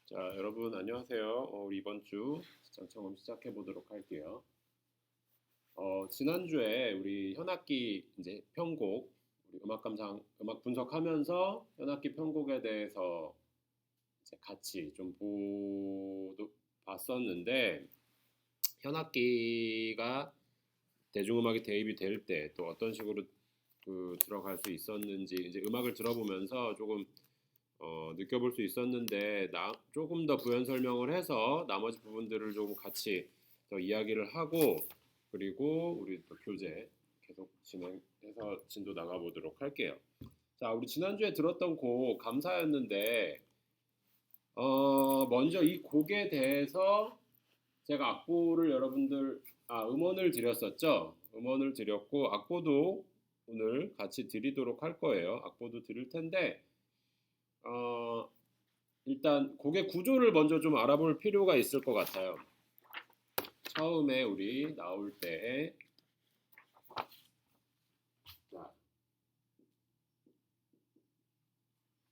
자, 여러분 안녕하세요. 우리 이번 주 장청음 시작해 보도록 할게요. 지난주에 우리 현악기 이제 편곡, 우리 음악 감상, 음악 분석하면서 현악기 편곡에 대해서 이제 같이 좀 봤었는데 현악기가 대중음악에 대입이 될 때 또 어떤 식으로 들어갈 수 있었는지 이제 음악을 들어보면서 조금 느껴볼 수 있었는데 조금 더 부연 설명을 해서 나머지 부분들을 좀 같이 더 이야기를 하고 그리고 우리 또 교재 계속 진행해서 진도 나가보도록 할게요. 자, 우리 지난주에 들었던 곡 감사였는데 먼저 이 곡에 대해서 제가 악보를 음원을 드렸었죠. 음원을 드렸고 악보도 오늘 같이 드리도록 할 거예요. 악보도 드릴 텐데 어, 일단 곡의 구조를 먼저 좀 알아볼 필요가 있을 것 같아요. 처음에 우리 나올 때 자,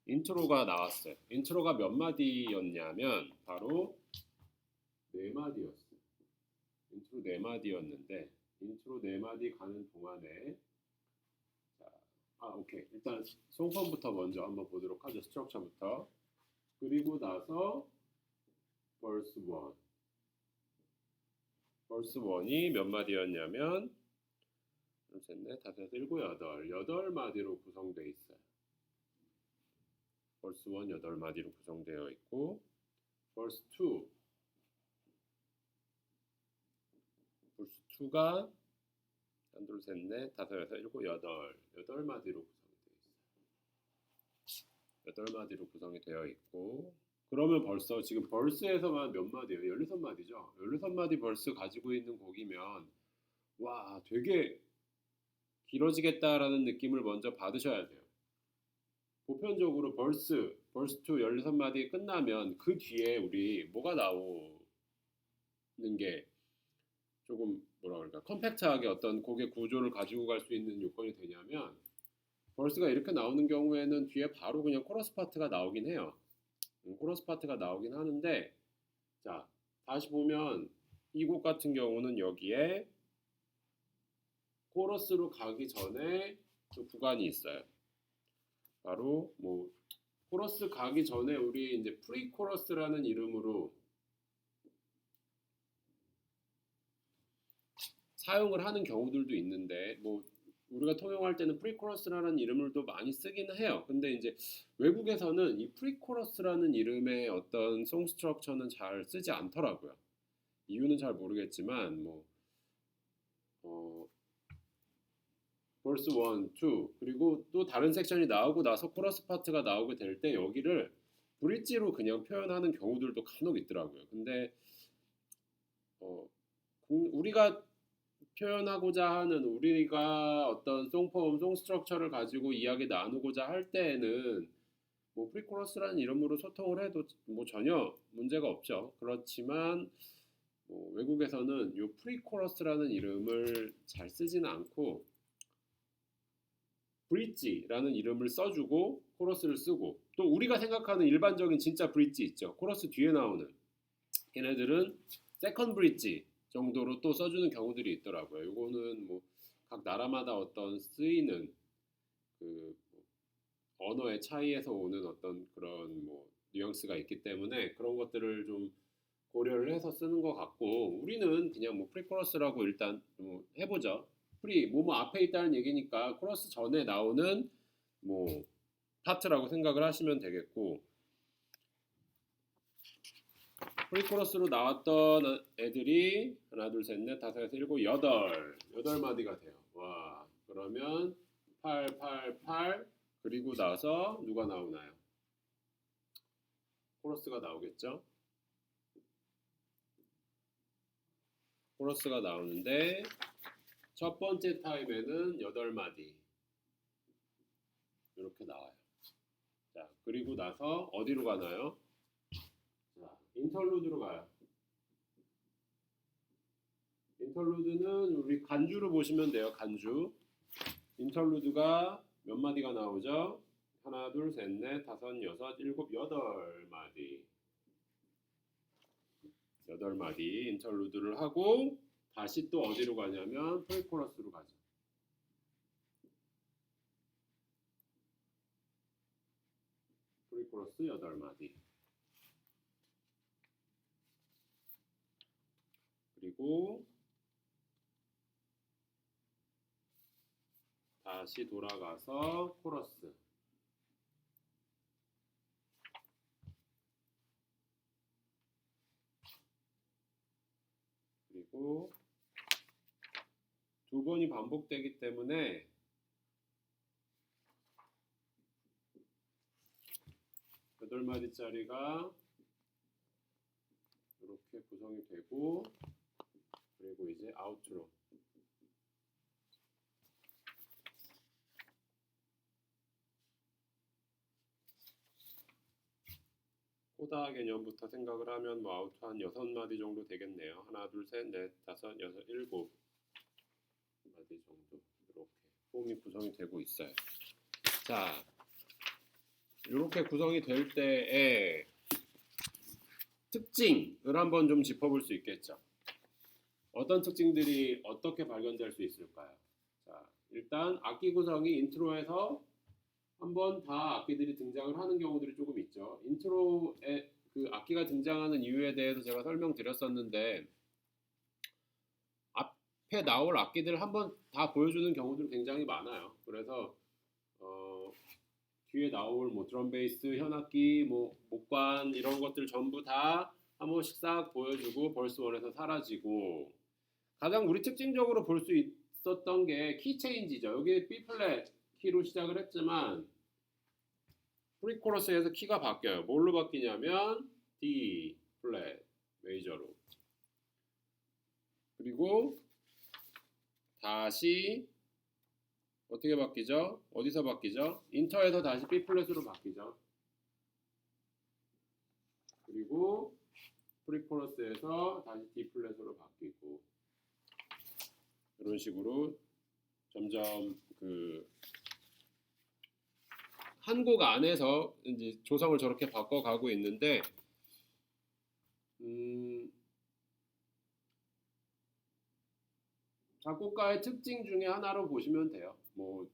인트로가 나왔어요. 인트로가 몇 마디였냐면 바로 네 마디였어요. 인트로 네 마디였는데 인트로 네 마디 가는 동안에 자, 오케이. 일단 송편부터 먼저 한번 보도록 하죠. 스트럭처부터. 그리고 나서 verse 1. verse 1이 몇 마디였냐면 둘, 셋, 넷, 다섯, 일곱, 여덟 마디로 구성되어 있어요. verse 1 여덟 마디로 구성되어 있고 verse 2 verse 2가 한, 둘, 셋, 넷, 다섯, 여섯, 일곱, 여덟 마디로 구성이 되어 있어요. 여덟 마디로 구성이 되어 있고 그러면 벌써 지금 벌스에서만 몇 마디예요? 16마디죠. 16마디 벌스 가지고 있는 곡이면 와 되게 길어지겠다라는 느낌을 먼저 받으셔야 돼요. 보편적으로 벌스 2 16마디 끝나면 그 뒤에 우리 뭐가 나오는 게 조금 뭐라 그럴까 컴팩트하게 어떤 곡의 구조를 가지고 갈 수 있는 요건이 되냐면 벌스가 이렇게 나오는 경우에는 뒤에 바로 그냥 코러스 파트가 나오긴 해요. 코러스 파트가 나오긴 하는데 자 다시 보면 이 곡 같은 경우는 여기에 코러스로 가기 전에 그 구간이 있어요. 바로 뭐 코러스 가기 전에 우리 이제 프리 코러스라는 이름으로 사용을 하는 경우들도 있는데 뭐 우리가 통용할 때는 프리코러스라는 이름을도 많이 쓰긴 해요. 근데 이제 외국에서는 이 프리코러스라는 이름의 어떤 송 스트럭처는 잘 쓰지 않더라고요. 이유는 잘 모르겠지만 뭐 어, verse 1, 2 그리고 또 다른 섹션이 나오고 나서 코러스 파트가 나오게 될 때 여기를 브릿지로 그냥 표현하는 경우들도 간혹 있더라고요. 근데 어, 우리가 표현하고자 하는 우리가 어떤 송포음, 송 스트럭처를 가지고 이야기 나누고자 할 때에는 뭐 프리코러스라는 이름으로 소통을 해도 뭐 전혀 문제가 없죠. 그렇지만 뭐 외국에서는 이 프리코러스라는 이름을 잘 쓰지는 않고 브릿지라는 이름을 써주고 코러스를 쓰고 또 우리가 생각하는 일반적인 진짜 브릿지 있죠. 코러스 뒤에 나오는 걔네들은 세컨 브릿지 정도로 또 써주는 경우들이 있더라고요. 이거는 뭐 각 나라마다 어떤 쓰이는 그 언어의 차이에서 오는 어떤 그런 뭐 뉘앙스가 있기 때문에 그런 것들을 좀 고려를 해서 쓰는 것 같고 우리는 그냥 뭐 프리코러스라고 일단 뭐 해보죠. 프리 뭐뭐 앞에 있다는 얘기니까 코러스 전에 나오는 뭐 파트라고 생각을 하시면 되겠고 프리코러스로 나왔던 애들이 하나 둘 셋 넷 다섯 여섯 일곱 여덟 마디가 돼요. 와 그러면 8 8 8 그리고 나서 누가 나오나요? 코러스가 나오겠죠? 코러스가 나오는데 첫 번째 타임에는 8마디 이렇게 나와요. 자 그리고 나서 어디로 가나요? 자 인터루드로 가요. 인터루드는 우리 간주로 보시면 돼요. 간주. 인터루드가 몇 마디가 나오죠? 하나, 둘, 셋, 넷, 다섯, 여섯, 일곱, 여덟 마디. 8마디 인터루드를 하고 다시 또 어디로 가냐면 프리코러스로 가죠. 프리코러스 8마디. 그리고 다시 돌아가서 코러스. 그리고 2번이 반복되기 때문에 8마디짜리가 이렇게 구성이 되고, 그리고 이제 아우트로. 코다 개념부터 생각을 하면 뭐 아우트 한 6마디 정도 되겠네요. 하나, 둘, 셋, 넷, 다섯, 여섯, 일곱 마디 정도 이렇게 폼이 구성이 되고 있어요. 자, 이렇게 구성이 될 때의 특징을 한번 좀 짚어볼 수 있겠죠. 어떤 특징들이 어떻게 발견될 수 있을까요? 자, 일단 악기 구성이 인트로에서 한번 다 악기들이 등장을 하는 경우들이 조금 있죠. 인트로에 그 악기가 등장하는 이유에 대해서 제가 설명드렸었는데, 앞에 나올 악기들을 한번 다 보여주는 경우들이 굉장히 많아요. 그래서 뒤에 나올 뭐 드럼 베이스, 현악기, 뭐 목관 이런 것들 전부 다 한 번씩 싹 보여주고 벌스 원에서 사라지고, 가장 우리 특징적으로 볼 수 있었던 게 키 체인지죠. 여기 B 플랫 키로 시작을 했지만 프리코러스에서 키가 바뀌어요. 뭘로 바뀌냐면 D 플랫 메이저로. 그리고 다시 어떻게 바뀌죠? 어디서 바뀌죠? 인터에서 다시 B 플랫으로 바뀌죠. 그리고 프리코러스에서 다시 D 플랫으로 바뀌고, 이런 식으로 점점 그 한 곡 안에서 이제 조성을 저렇게 바꿔가고 있는데, 작곡가의 특징 중에 하나로 보시면 돼요. 뭐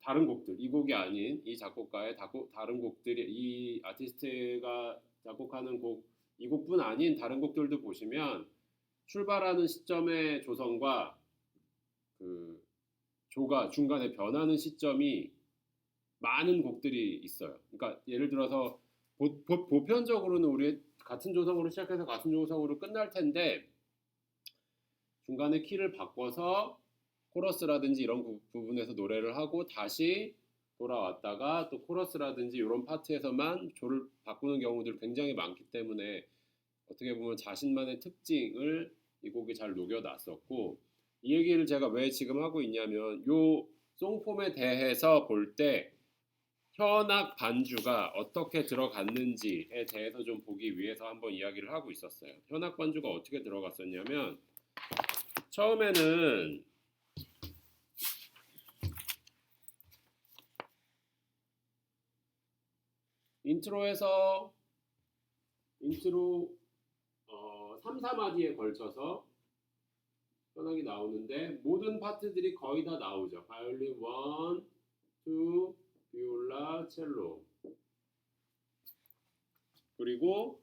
다른 곡들, 이 곡이 아닌 이 작곡가의 다른 곡들이, 이 아티스트가 작곡하는 곡, 이 곡뿐 아닌 다른 곡들도 보시면 출발하는 시점의 조성과 그 조가 중간에 변하는 시점이 많은 곡들이 있어요. 그러니까 예를 들어서 보편적으로는 우리 같은 조성으로 시작해서 같은 조성으로 끝날 텐데, 중간에 키를 바꿔서 코러스라든지 이런 부분에서 노래를 하고 다시 돌아왔다가 또 코러스라든지 이런 파트에서만 조를 바꾸는 경우들이 굉장히 많기 때문에 어떻게 보면 자신만의 특징을 이 곡이 잘 녹여놨었고, 이 얘기를 제가 왜 지금 하고 있냐면, 요 송폼에 대해서 볼 때 현악 반주가 어떻게 들어갔는지에 대해서 좀 보기 위해서 한번 이야기를 하고 있었어요. 현악 반주가 어떻게 들어갔었냐면, 처음에는 인트로 3, 4마디에 걸쳐서 현악이 나오는데 모든 파트들이 거의 다 나오죠. 바이올린 1, 2, 비올라, 첼로. 그리고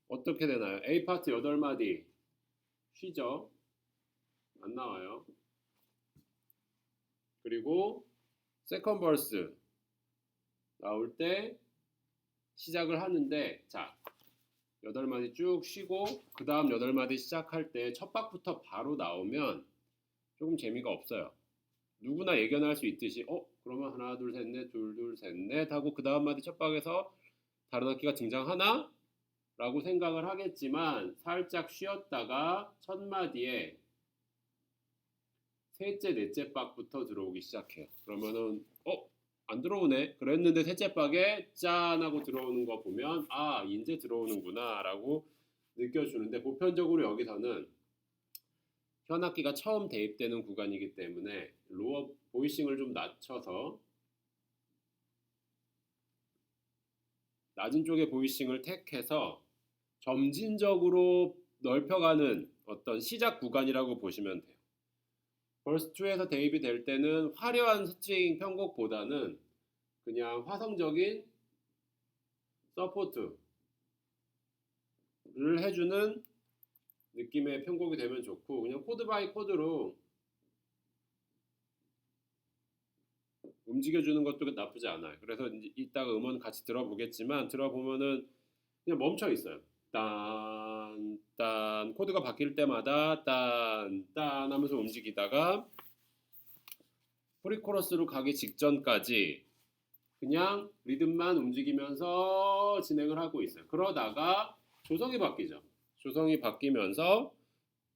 어떻게 되나요? A 파트 8마디 쉬죠. 안 나와요. 그리고 세컨 버스 나올 때 시작을 하는데, 자, 8마디 쭉 쉬고 그 다음 8마디 시작할 때 첫 박부터 바로 나오면 조금 재미가 없어요. 누구나 예견할 수 있듯이 그러면 하나 둘 셋 넷 둘 둘 셋 넷 하고 그 다음 마디 첫 박에서 다른 악기가 등장하나? 라고 생각을 하겠지만, 살짝 쉬었다가 첫 마디에 셋째 넷째 박부터 들어오기 시작해요. 그러면은 안 들어오네 그랬는데 셋째 박에 짠 하고 들어오는 거 보면 이제 들어오는구나 라고 느껴주는데, 보편적으로 여기서는 현악기가 처음 대입되는 구간이기 때문에 로어 보이싱을 좀 낮춰서 낮은 쪽의 보이싱을 택해서 점진적으로 넓혀가는 어떤 시작 구간이라고 보시면 돼요. 벌스 2에서 대입이 될 때는 화려한 스트링 편곡보다는 그냥 화성적인 서포트를 해주는 느낌의 편곡이 되면 좋고, 그냥 코드 바이 코드로 움직여주는 것도 나쁘지 않아요. 그래서 이따가 음원 같이 들어보겠지만 들어보면은 그냥 멈춰 있어요. 딴, 딴, 코드가 바뀔 때마다 딴, 딴 하면서 움직이다가 프리코러스로 가기 직전까지 그냥 리듬만 움직이면서 진행을 하고 있어요. 그러다가 조성이 바뀌죠. 조성이 바뀌면서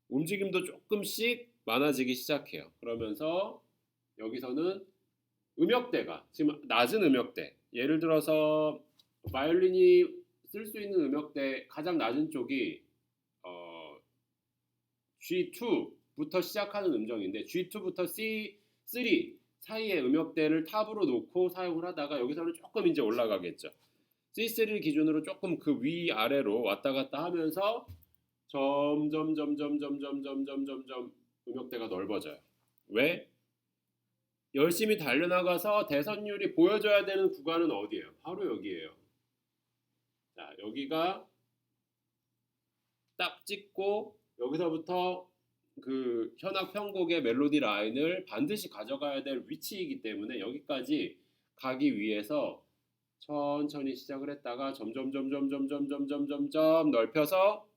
움직임도 조금씩 많아지기 시작해요. 그러면서 여기서는 음역대가 지금 낮은 음역대, 예를 들어서 바이올린이 쓸 수 있는 음역대 가장 낮은 쪽이 G2부터 시작하는 음정인데 G2부터 C3 사이의 음역대를 탑으로 놓고 사용을 하다가 여기서는 조금 이제 올라가겠죠. C3를 기준으로 조금 그 위아래로 왔다 갔다 하면서 점점 음역대가 넓어져요. 왜? 열심히 달려나가서 대선율이 보여줘야 되는 구간은 어디예요? 바로 여기예요. 자, 여기가 딱 찍고 여기서부터 그 현악 편곡의 멜로디 라인을 반드시 가져가야 될 위치이기 때문에 여기까지 가기 위해서 천천히 시작을 했다가 점점 넓혀서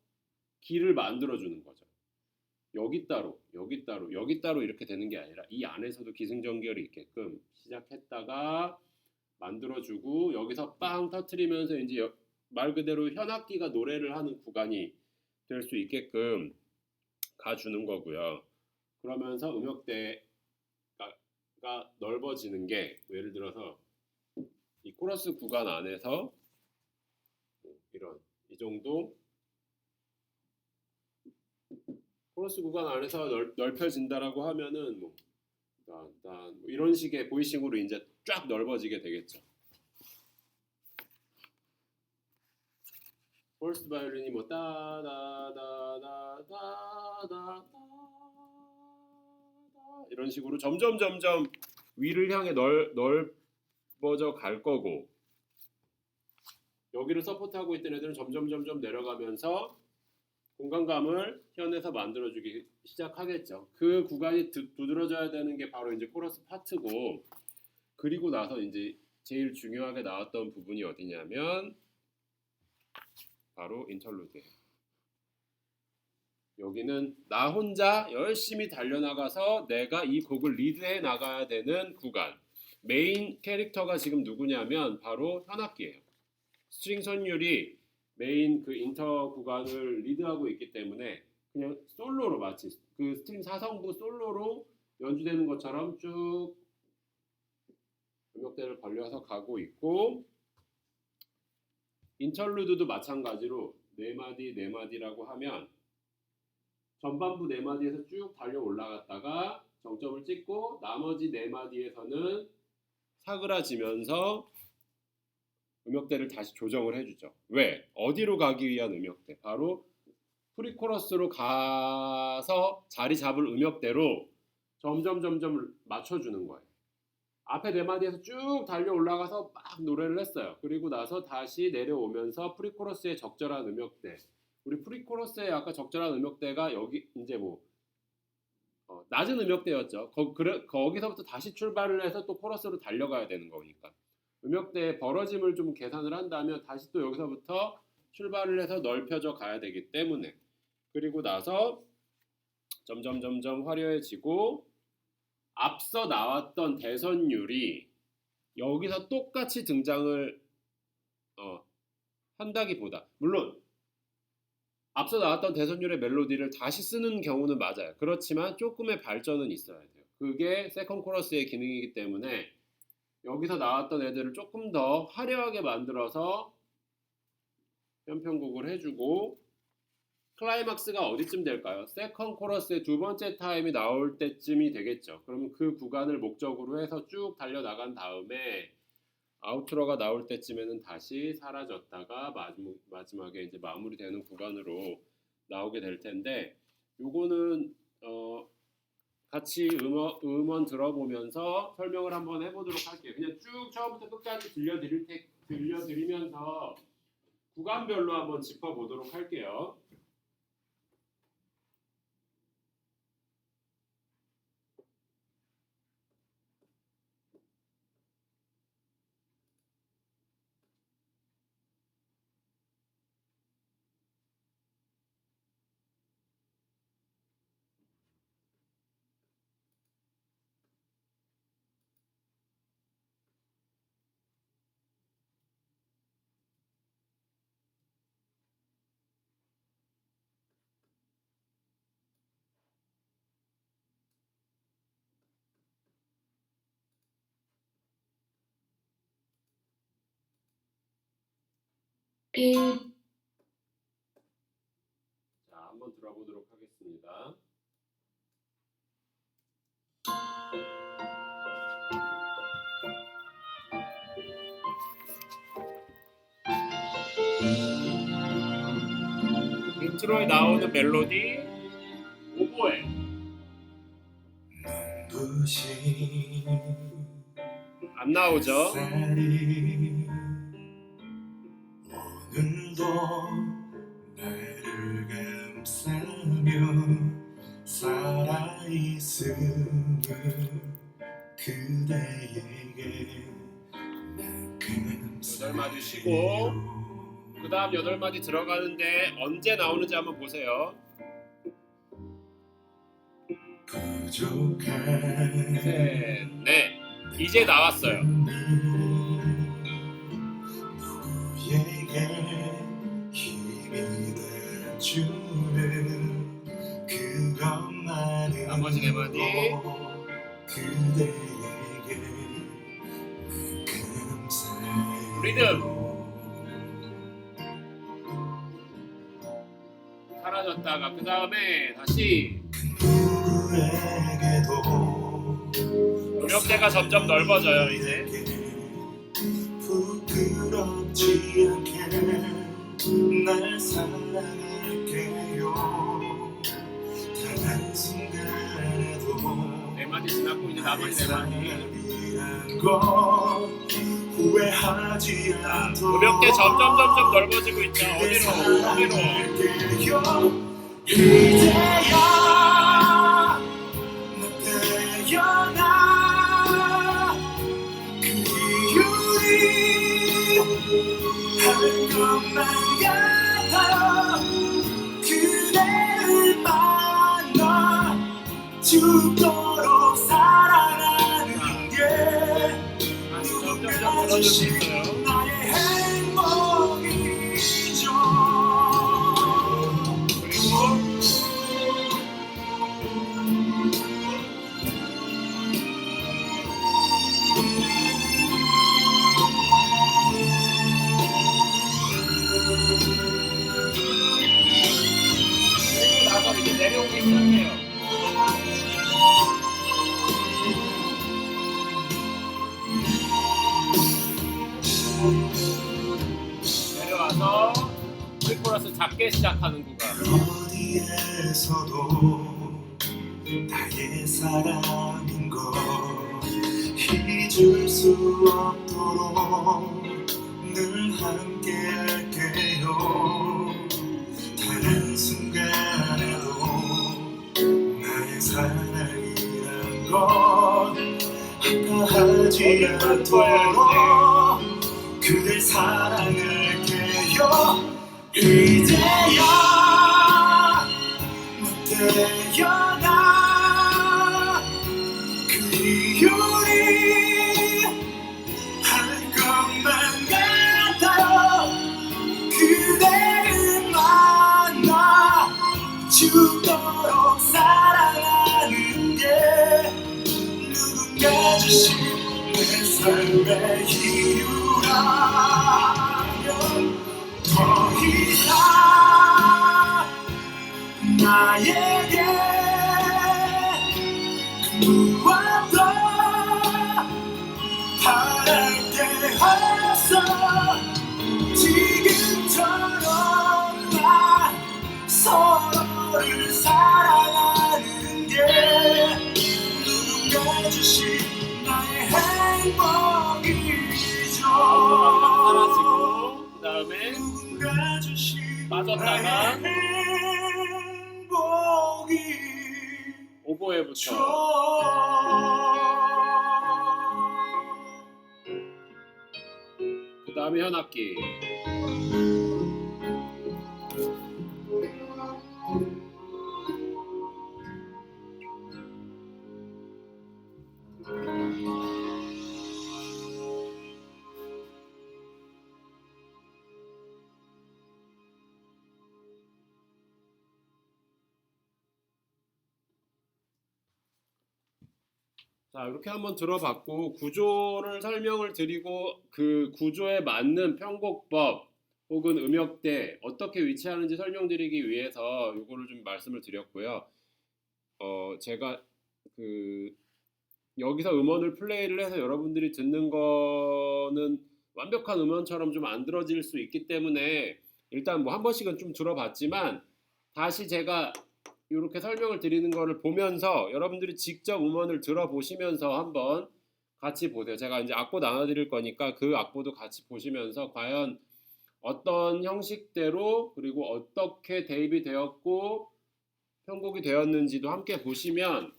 길을 만들어 주는 거죠. 여기 따로 이렇게 되는 게 아니라 이 안에서도 기승전결이 있게끔 시작했다가 만들어주고 여기서 빵 터트리면서 이제 말 그대로 현악기가 노래를 하는 구간이 될 수 있게끔 가주는 거고요. 그러면서 음역대가 넓어지는 게 예를 들어서 이 코러스 구간 안에서 이런 이 정도 코러스 구간 안에서 넓혀진다라고 하면은 뭐 이런 식의 보이싱으로 이제 쫙 넓어지게 되겠죠. 퍼스트 바이올린이 뭐 따다다다다다다 이런 식으로 점점 위를 향해 넓어져 갈 거고 여기를 서포트하고 있던 애들은 점점 내려가면서 공간감을 현에서 만들어주기 시작하겠죠. 그 구간이 두드러져야 되는 게 바로 이제 코러스 파트고 그리고 나서 이제 제일 중요하게 나왔던 부분이 어디냐면 바로 인터루드예요. 여기는 나 혼자 열심히 달려나가서 내가 이 곡을 리드해 나가야 되는 구간. 메인 캐릭터가 지금 누구냐면 바로 현악기예요. 스트링 선율이 메인 그 인터 구간을 리드하고 있기 때문에 그냥 솔로로 마치 그 스트링 4성부 솔로로 연주되는 것처럼 쭉 음역대를 벌려서 가고 있고 인터루드도 마찬가지로 네 마디라고 하면 전반부 네 마디에서 쭉 달려 올라갔다가 정점을 찍고 나머지 네 마디에서는 사그라지면서 음역대를 다시 조정을 해주죠. 왜? 어디로 가기 위한 음역대? 바로 프리코러스로 가서 자리 잡을 음역대로 점점 맞춰주는 거예요. 앞에 네 마디에서 쭉 달려 올라가서 막 노래를 했어요. 그리고 나서 다시 내려오면서 프리코러스의 적절한 음역대. 우리 프리코러스의 아까 적절한 음역대가 여기 이제 뭐 낮은 음역대였죠. 거기서부터 다시 출발을 해서 또 코러스로 달려가야 되는 거니까. 음역대의 벌어짐을 좀 계산을 한다면 다시 또 여기서부터 출발을 해서 넓혀져 가야 되기 때문에 그리고 나서 점점 화려해지고 앞서 나왔던 대선율이 여기서 똑같이 등장을 한다기보다 물론 앞서 나왔던 대선율의 멜로디를 다시 쓰는 경우는 맞아요. 그렇지만 조금의 발전은 있어야 돼요. 그게 세컨 코러스의 기능이기 때문에 여기서 나왔던 애들을 조금 더 화려하게 만들어서 편편곡을 해주고 클라이막스가 어디쯤 될까요? 세컨 코러스의 두 번째 타임이 나올 때쯤이 되겠죠. 그러면 그 구간을 목적으로 해서 쭉 달려나간 다음에 아우트로가 나올 때쯤에는 다시 사라졌다가 마지막에 이제 마무리되는 구간으로 나오게 될 텐데, 요거는 같이 음원 들어보면서 설명을 한번 해보도록 할게요. 그냥 쭉 처음부터 끝까지 들려드리면서 구간별로 한번 짚어보도록 할게요. 자, 한번 들어보도록 하겠습니다. 인트로에 나오는 멜로디 오보에 안 나오죠? 오늘도 나를 감싸며 살아있음을 그대에게 8마디 쉬고 그 다음 8마디 들어가는데 언제 나오는지 한번 보세요. 셋, 넷. 이제 나왔어요. 나머지 4마디. 리듬. 사라졌다가 그 다음에 다시 음역대가 점점 넓어져요. 이제 부끄럽지 않게 날 사랑할게요. 단 순간에도 4마디 지났고 이제 나머지 4마디. 후회하지 않도록 음역대 점점 넓어지고 있죠. 어디로 이제야 너 태어나 그 이유리 할 것만 같아요. 그대를 만나 죽도록 사랑하는 게 누군가 주신 나의 행복이죠. 그리고 나서 이제 내려오기 시작해요. 내려와서 프리코러스 작게 시작하는 구간. 어디에서도 나의 사랑인 걸 잊을 수 없도록 늘 함께 할게요. 단 한순간에도 나의 사랑이란 건 아파하지 않도록 그댈 사랑할게요. 이제야 너 태어나 그 이유리 할 것만 같아요. 그대를 만나 죽도록 사랑하는 게 누군가 주신 내 삶의 이유라면 더 이상 나에게 그 무엇도 바랄 게 없었다가 오보에부터 그 다음에 현악기 자, 이렇게 한번 들어봤고 구조를 설명을 드리고 그 구조에 맞는 편곡법 혹은 음역대 어떻게 위치하는지 설명드리기 위해서 이거를 좀 말씀을 드렸고요. 제가 그 여기서 음원을 플레이를 해서 여러분들이 듣는 거는 완벽한 음원처럼 좀 안 들어질 수 있기 때문에 일단 뭐 한 번씩은 좀 들어봤지만 다시 제가 이렇게 설명을 드리는 거를 보면서 여러분들이 직접 음원을 들어보시면서 한번 같이 보세요. 제가 이제 악보 나눠드릴 거니까 그 악보도 같이 보시면서 과연 어떤 형식대로 그리고 어떻게 대입이 되었고 편곡이 되었는지도 함께 보시면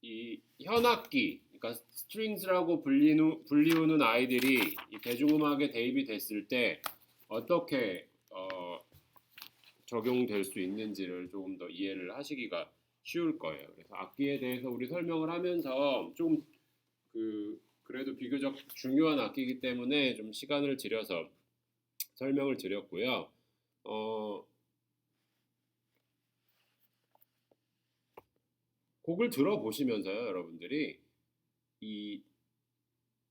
이 현악기, 그러니까 스트링스라고 불리우는 아이들이 이 대중음악에 대입이 됐을 때 어떻게 적용될 수 있는지를 조금 더 이해를 하시기가 쉬울 거예요. 그래서 악기에 대해서 우리 설명을 하면서 좀 그래도 비교적 중요한 악기이기 때문에 좀 시간을 들여서 설명을 드렸고요. 곡을 들어보시면서요, 여러분들이 이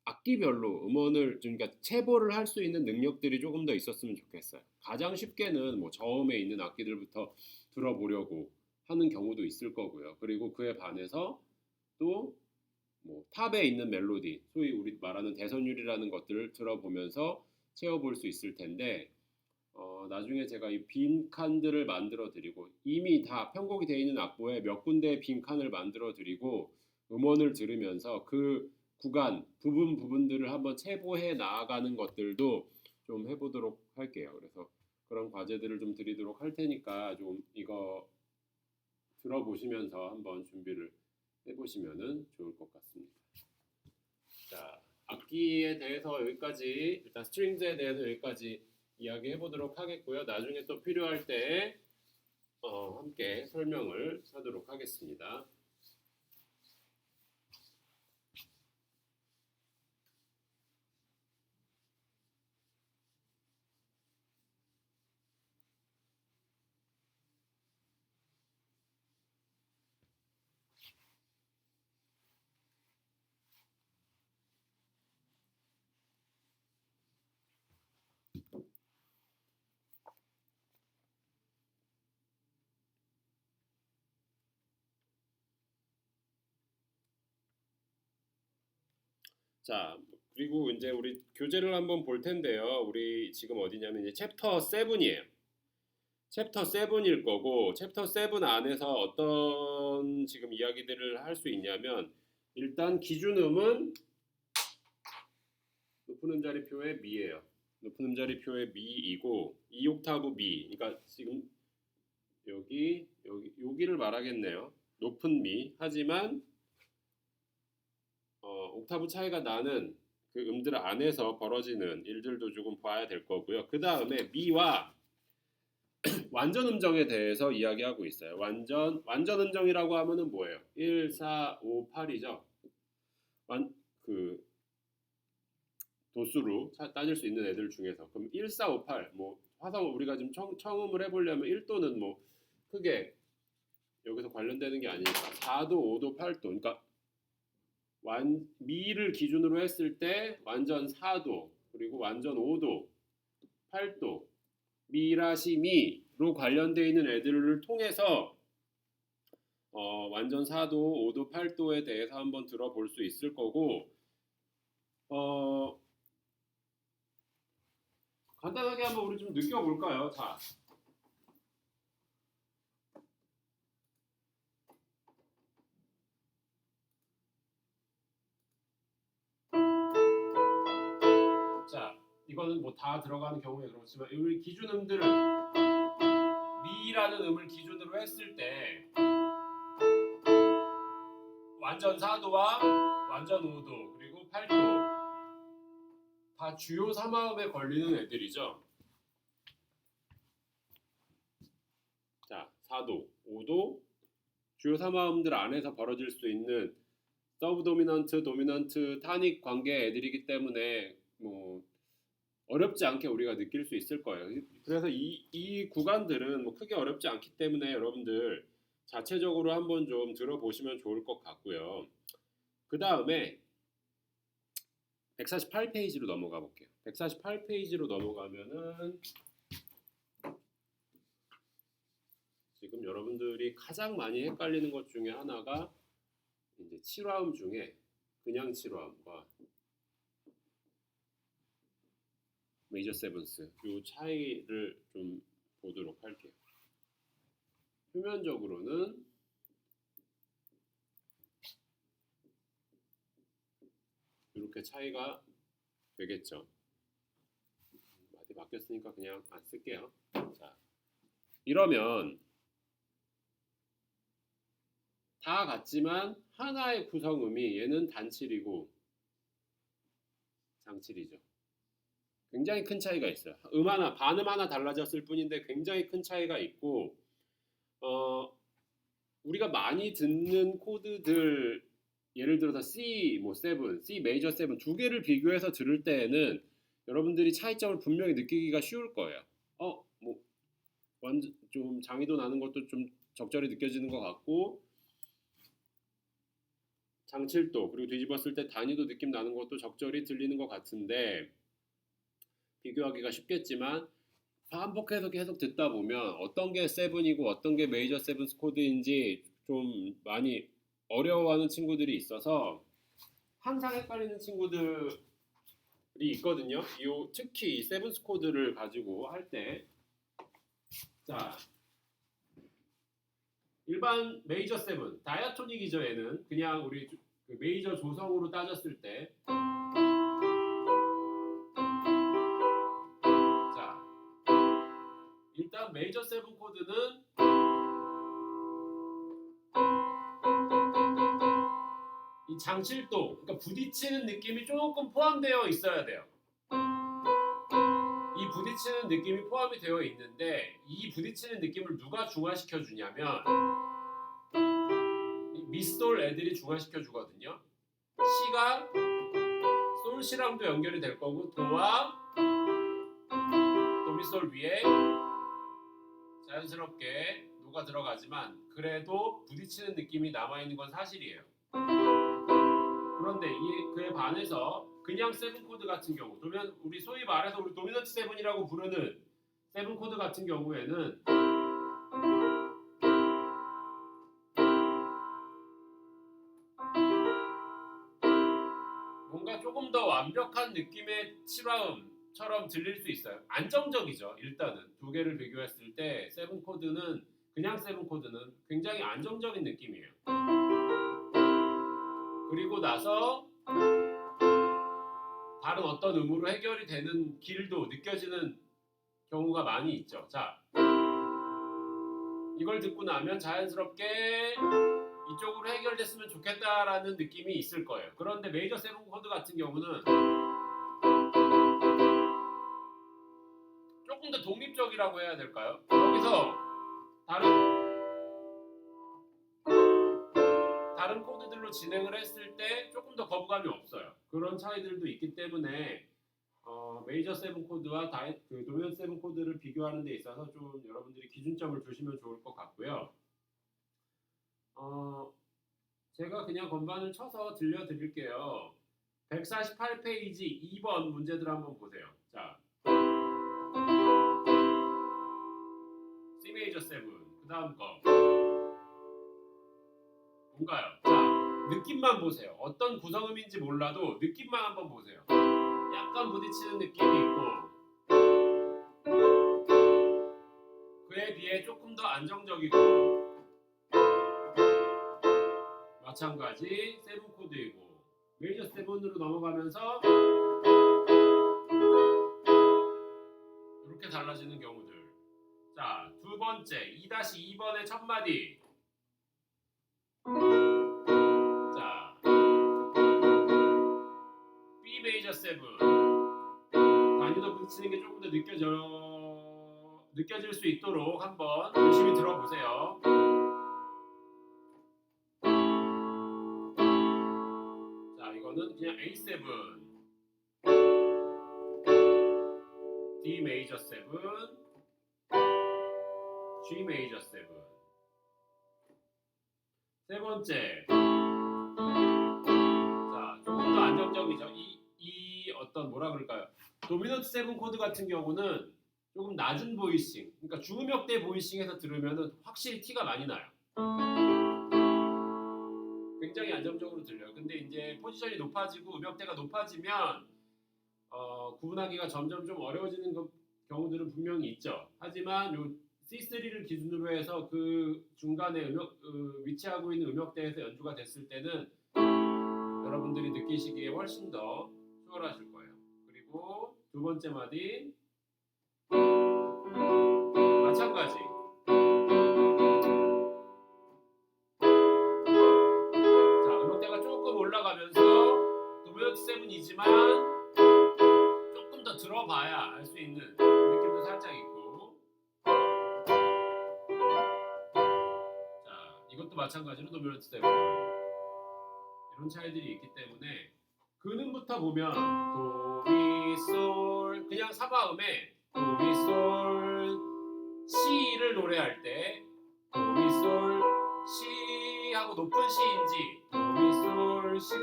악기별로 음원을 그러니까 체보를 할 수 있는 능력들이 조금 더 있었으면 좋겠어요. 가장 쉽게는 뭐 저음에 있는 악기들부터 들어보려고 하는 경우도 있을 거고요. 그리고 그에 반해서 또 뭐 탑에 있는 멜로디, 소위 우리 말하는 대선율이라는 것들을 들어보면서 채워볼 수 있을 텐데 나중에 제가 이 빈 칸들을 만들어 드리고 이미 다 편곡이 되어 있는 악보에 몇 군데의 빈 칸을 만들어 드리고 음원을 들으면서 그 구간 부분들을 한번 체보해 나아가는 것들도 좀 해보도록 할게요. 그래서 그런 과제들을 좀 드리도록 할 테니까 좀 이거 들어보시면서 한번 준비를 해보시면 좋을 것 같습니다. 자, 악기에 대해서 여기까지 일단 스트링스에 대해서 여기까지 이야기해 보도록 하겠고요. 나중에 또 필요할 때 함께 설명을 하도록 하겠습니다. 자, 그리고 이제 우리 교재를 한번 볼 텐데요. 우리 지금 어디냐면 이제 챕터 7이에요. 챕터 7일 거고 챕터 7 안에서 어떤 지금 이야기들을 할 수 있냐면 일단 기준음은 높은 음자리표의 미예요. 높은 음자리표의 미이고 2옥타브 미. 그러니까 지금 여기를 말하겠네요. 높은 미. 하지만 옥타브 차이가 나는 그 음들 안에서 벌어지는 일들도 조금 봐야 될 거고요. 그 다음에 미와 완전 음정에 대해서 이야기하고 있어요. 완전 음정이라고 하면은 뭐예요? 1, 4, 5, 8이죠. 그 도수로 따질 수 있는 애들 중에서 그럼 1, 4, 5, 8 뭐 화성 우리가 지금 청음을 해보려면 1도는 뭐 크게 여기서 관련되는 게 아니니까 4도, 5도, 8도 그러니까 미를 기준으로 했을 때 완전 4도 그리고 완전 5도, 8도 미라시 미로 관련되어 있는 애들을 통해서 완전 4도, 5도, 8도에 대해서 한번 들어볼 수 있을 거고 간단하게 한번 우리 좀 느껴볼까요? 자, 이거는 뭐 다 들어가는 경우에 그렇지만 우리 기준 음들을 미라는 음을 기준으로 했을 때 완전 4도와 완전 5도 그리고 8도 다 주요 3화음에 걸리는 애들이죠. 자, 4도, 5도 주요 3화음들 안에서 벌어질 수 있는 서브 도미넌트, 도미넌트, 타닉 관계 애들이기 때문에 뭐 어렵지 않게 우리가 느낄 수 있을 거예요. 그래서 이 구간들은 뭐 크게 어렵지 않기 때문에 여러분들 자체적으로 한번 좀 들어보시면 좋을 것 같고요. 그 다음에 148페이지로 넘어가 볼게요. 148페이지로 넘어가면은 지금 여러분들이 가장 많이 헷갈리는 것 중에 하나가 이제 7화음 중에 그냥 7화음과 메이저 세븐스 이 차이를 좀 보도록 할게요. 표면적으로는 이렇게 차이가 되겠죠. 마디 바뀌었으니까 그냥 안 쓸게요. 자, 이러면 다 같지만 하나의 구성음이 얘는 단칠이고 장칠이죠. 굉장히 큰 차이가 있어요. 반음 하나 달라졌을 뿐인데 굉장히 큰 차이가 있고 우리가 많이 듣는 코드들 예를 들어서 C 뭐 7, C 메이저 7 두 개를 비교해서 들을 때에는 여러분들이 차이점을 분명히 느끼기가 쉬울 거예요. 뭐 완전 좀 장이도 나는 것도 좀 적절히 느껴지는 것 같고 장칠도 그리고 뒤집었을 때 단위도 느낌 나는 것도 적절히 들리는 것 같은데 비교하기가 쉽겠지만 반복해서 계속 듣다 보면 어떤 게 7이고 어떤 게 메이저 7 코드인지 좀 많이 어려워하는 친구들이 있어서 항상 헷갈리는 친구들이 있거든요. 특히 이 7 코드를 가지고 할 때 자, 일반 메이저 7 다이아토닉이죠. 얘는 그냥 우리 그 메이저 조성으로 따졌을 때 자, 일단 메이저 7 코드는 이 장칠도, 그러니까 부딪히는 느낌이 조금 포함되어 있어야 돼요. 이 부딪히는 느낌이 포함이 되어 있는데 이 부딪히는 느낌을 누가 중화시켜 주냐면 미솔 애들이 중화시켜 주거든요. C가 솔시랑도 연결이 될 거고 도와 도미솔 위에 자연스럽게 녹아 들어가지만 그래도 부딪히는 느낌이 남아있는 건 사실이에요. 그런데 그에 반해서 그냥 7 코드 같은 경우 우리 소위 말해서 우리 도미넌트 7이라고 부르는 7 코드 같은 경우에는 뭔가 조금 더 완벽한 느낌의 7화음처럼 들릴 수 있어요. 안정적이죠. 일단은 두 개를 비교했을 때 7 코드는 그냥 7 코드는 굉장히 안정적인 느낌이에요. 그리고 나서 다른 어떤 음으로 해결이 되는 길도 느껴지는 경우가 많이 있죠. 자, 이걸 듣고 나면 자연스럽게 이쪽으로 해결됐으면 좋겠다라는 느낌이 있을 거예요. 그런데 메이저 7 코드 같은 경우는 조금 더 독립적이라고 해야 될까요? 여기서 다른 코드들로 진행을 했을 때 조금 더 거부감이 없어요. 그런 차이들도 있기 때문에 메이저 7 코드와 도미넌트 7 코드를 비교하는 데 있어서 좀 여러분들이 기준점을 두시면 좋을 것 같고요. 제가 그냥 건반을 쳐서 들려드릴게요. 148페이지 2번 문제들 한번 보세요. 자, C 메이저 7, 그 다음 거 뭔가요? 자, 느낌만 보세요. 어떤 구성음인지 몰라도 느낌만 한번 보세요. 약간 부딪히는 느낌이 있고 그에 비해 조금 더 안정적이고 마찬가지 7 코드이고 메이저 7으로 넘어가면서 번째 2-2번의 첫 마디. 자, B 메이저 7. 단위도 붙이는 게 조금 더 느껴질 수 있도록 한번 열심히 들어보세요. 자, 이거는 그냥 A7, D 메이저 7, G 메이저 7. 세 번째. 자, 조금 더 안정적이죠. 이 어떤 뭐라 그럴까요? 도미넌트 7 코드 같은 경우는 조금 낮은 보이싱, 그러니까 중음역대 보이싱에서 들으면은 확실히 티가 많이 나요. 굉장히 안정적으로 들려요. 근데 이제 포지션이 높아지고 음역대가 높아지면 구분하기가 점점 좀 어려워지는 경우들은 분명히 있죠. 하지만 요 C3를 기준으로 해서 그 중간에 위치하고 있는 음역대에서 연주가 됐을 때는 여러분들이 느끼시기에 훨씬 더 수월하실 거예요. 그리고 두 번째 마디 마찬가지. 자, 음역대가 조금 올라가면서 도미넌트 7이지만 조금 더 들어봐야 알 수 있는 느낌도 살짝 있고. 자, 이것도 마찬가지로 도미넌트 7. 이런 차이들이 있기 때문에 근음부터 보면 도미솔, 그냥 사바음에 도미솔 시를 노래할 때 도미솔 시 하고 높은 시인지 도미솔 시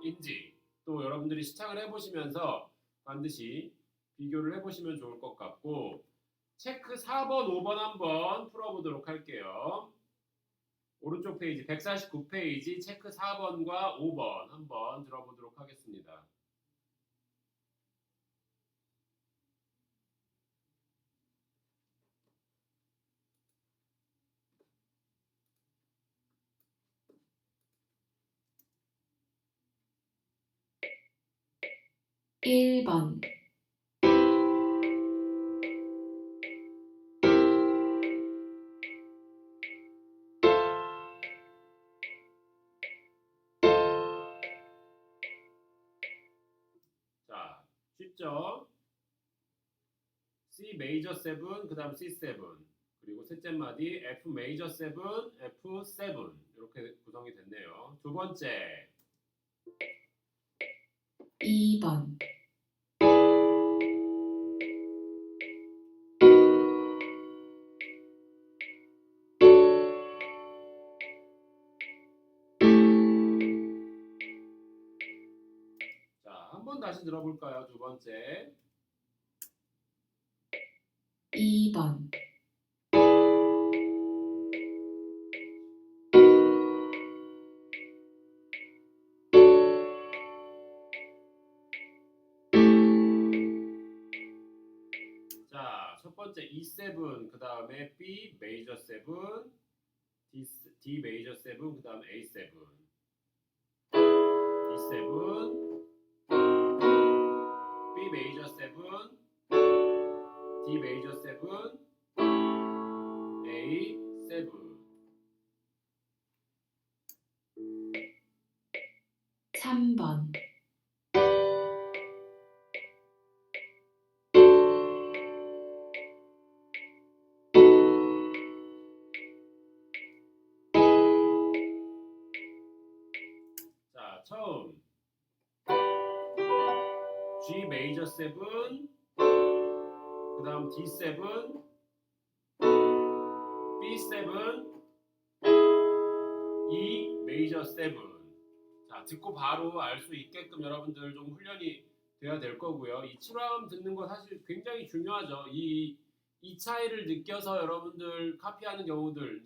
플랫인지 또 여러분들이 시창을 해보시면서 반드시 비교를 해보시면 좋을 것 같고, 체크 4번, 5번 한번 풀어보도록 할게요. 오른쪽 페이지 149페이지 체크 4번과 5번 한번 들어보도록 하겠습니다. (1번) 자, 쉽죠? C 메이저 7, 그 다음 C7, 그리고 셋째 마디 F 메이저 7, F7 이렇게 구성이 됐네요. 두 번째 2번 자, 한번 다시 들어볼까요? 두 번째 2번 자, 첫 번째 E7, 그 다음에 B 메이저 7, D 메이저 7, 그 다음 A7, E7, B 메이저 7, D 메이저 7, A7. 3번 자, 처음 G 메이저 7, 그 다음 D7, B7, E 메이저 7. 자, 듣고 바로 알 수 있게끔 여러분들 좀 훈련이 돼야 될 거고요. 이 7화음 듣는 거 사실 굉장히 중요하죠. 이 차이를 느껴서 여러분들 카피하는 경우들,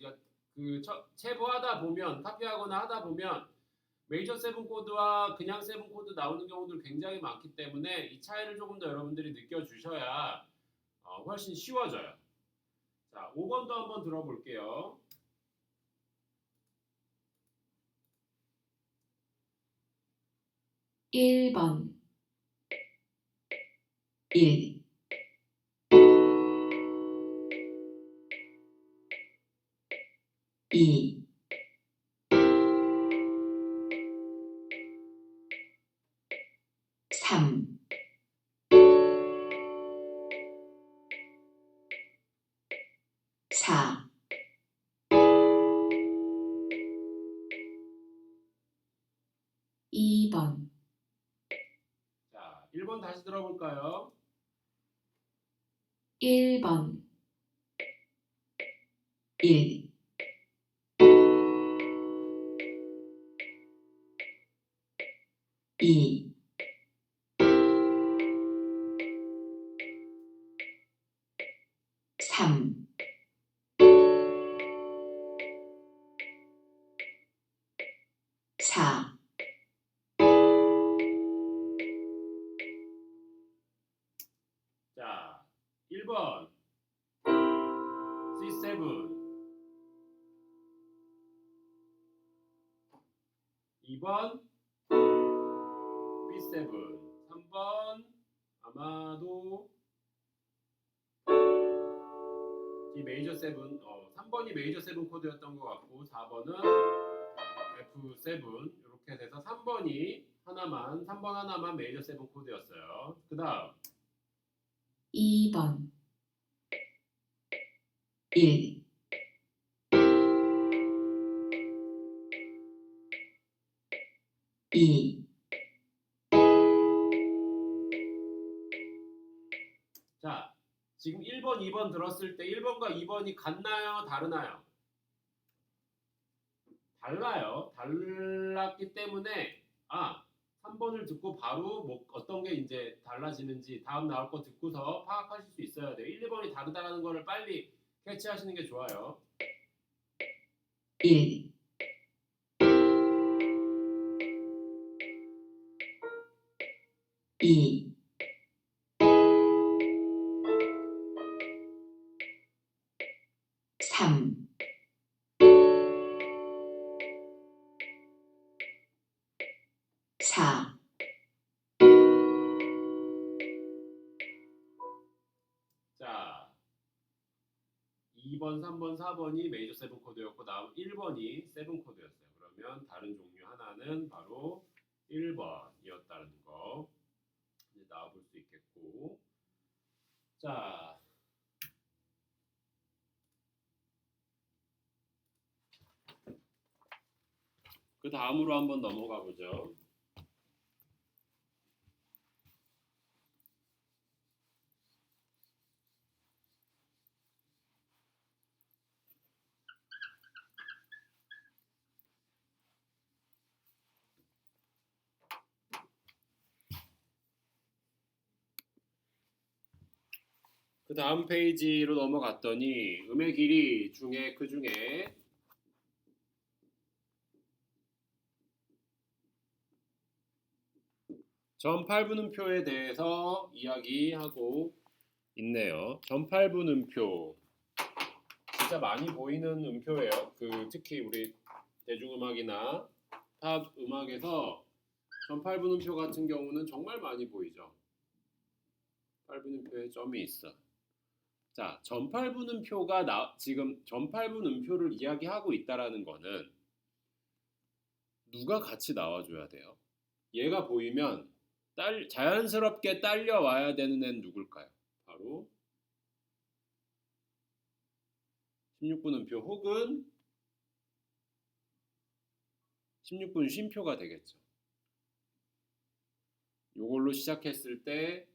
그러니까 체부하다 보면, 카피하거나 하다 보면 메이저 7 코드와 그냥 7 코드 나오는 경우들 굉장히 많기 때문에 이 차이를 조금 더 여러분들이 느껴주셔야 훨씬 쉬워져요. 자, 5번도 한번 들어볼게요. 1번 1 2, 3, 4, 2번, 자, 1번 다시 들어볼까요? 1번, 1, 2, 3, 4, 자, 1번 C7, 2번 B7, 3번 아마도 이 메이저 7, 3번이 메이저 7 코드였던 것 같고 4번은 F7 이렇게 돼서 3번 하나만 메이저 7 코드였어요. 그 다음 2번, 1, 2, 자, 지금 1번, 2번 들었을 때 1번과 2번이 같나요? 다르나요? 달라요. 달랐기 때문에 3번을 듣고 바로 뭐 어떤 게 이제 달라지는지 다음 나올 거 듣고서 파악하실 수 있어야 돼요. 1, 2번이 다르다는 거를 빨리 캐치하시는 게 좋아요. 1, 2, 3, 4, 자, 2번, 3번, 4번이 메이저 7 코드였고 다음 1번이 7 코드였어요. 그러면 다른 종류 하나는 바로 1번이었다는 거 이제 나와볼 수 있겠고 자, 그 다음으로 한번 넘어가 보죠. 그 다음 페이지로 넘어갔더니 음의 길이 중에 그 중에 전팔분음표에 대해서 이야기하고 있네요. 전팔분음표 진짜 많이 보이는 음표예요. 특히 우리 대중음악이나 팝 음악에서 전팔분음표 같은 경우는 정말 많이 보이죠. 팔분음표에 점이 있어. 자, 전팔분음표가 지금 전팔분음표를 이야기하고 있다라는 거는 누가 같이 나와줘야 돼요? 얘가 보이면 자연스럽게 딸려와야 되는 애는 누굴까요? 바로 16분음표 혹은 16분 쉼표가 되겠죠. 이걸로 시작했을 때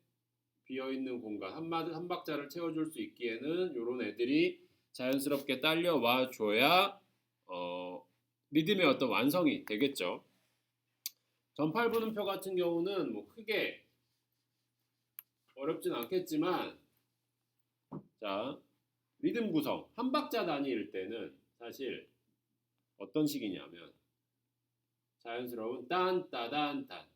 비어있는 공간 한 박자를 채워줄 수 있기에는 이런 애들이 자연스럽게 딸려와 줘야 리듬의 어떤 완성이 되겠죠. 전팔분음표 같은 경우는 뭐 크게 어렵진 않겠지만 자, 리듬 구성 한 박자 단위일 때는 사실 어떤 식이냐면 자연스러운 딴따단딴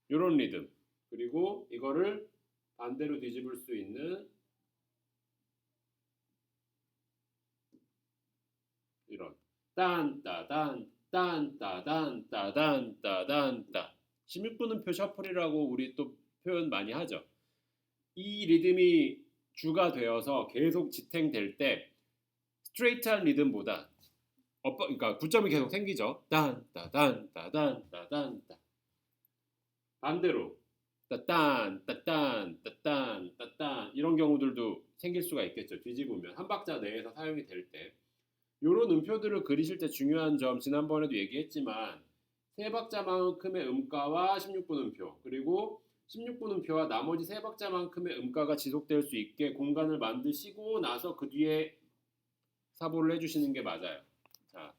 이런 리듬 그리고 이거를 반대로 뒤집을 수 있는 이런 딴따단 딴따단 따단 따단 따 16분음표 셔플이라고 우리 또 표현 많이 하죠. 이 리듬이 주가 되어서 계속 지탱될 때 스트레이트한 리듬보다 그러니까 구점이 계속 생기죠. 딴따단 따단 따단 따. 반대로 따딴 따딴 따딴 따딴 이런 경우들도 생길 수가 있겠죠. 뒤집으면 한 박자 내에서 사용이 될 때. 이런 음표들을 그리실 때 중요한 점 지난번에도 얘기했지만 세 박자만큼의 음가와 16분 음표 그리고 16분 음표와 나머지 세 박자만큼의 음가가 지속될 수 있게 공간을 만드시고 나서 그 뒤에 사보를 해주시는 게 맞아요. 자,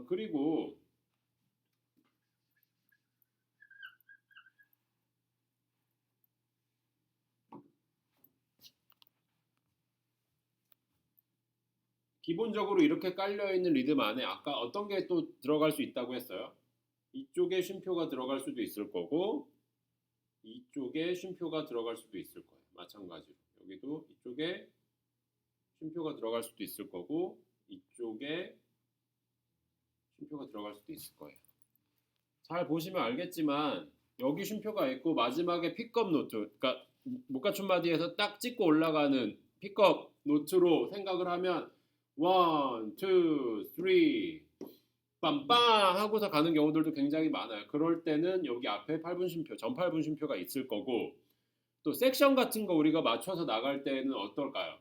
그리고 기본적으로 이렇게 깔려있는 리듬 안에 아까 어떤 게 또 들어갈 수 있다고 했어요? 이쪽에 쉼표가 들어갈 수도 있을 거고 이쪽에 쉼표가 들어갈 수도 있을 거예요. 마찬가지로 여기도 이쪽에 쉼표가 들어갈 수도 있을 거고 이쪽에 쉼표가 들어갈 수도 있을 거예요. 잘 보시면 알겠지만 여기 쉼표가 있고 마지막에 픽업 노트 그러니까 목가춤 마디에서 딱 찍고 올라가는 픽업 노트로 생각을 하면 1, 2, 3 빰빰 하고서 가는 경우들도 굉장히 많아요. 그럴 때는 여기 앞에 8분 쉼표, 전 8분 쉼표가 있을 거고 또 섹션 같은 거 우리가 맞춰서 나갈 때는 어떨까요?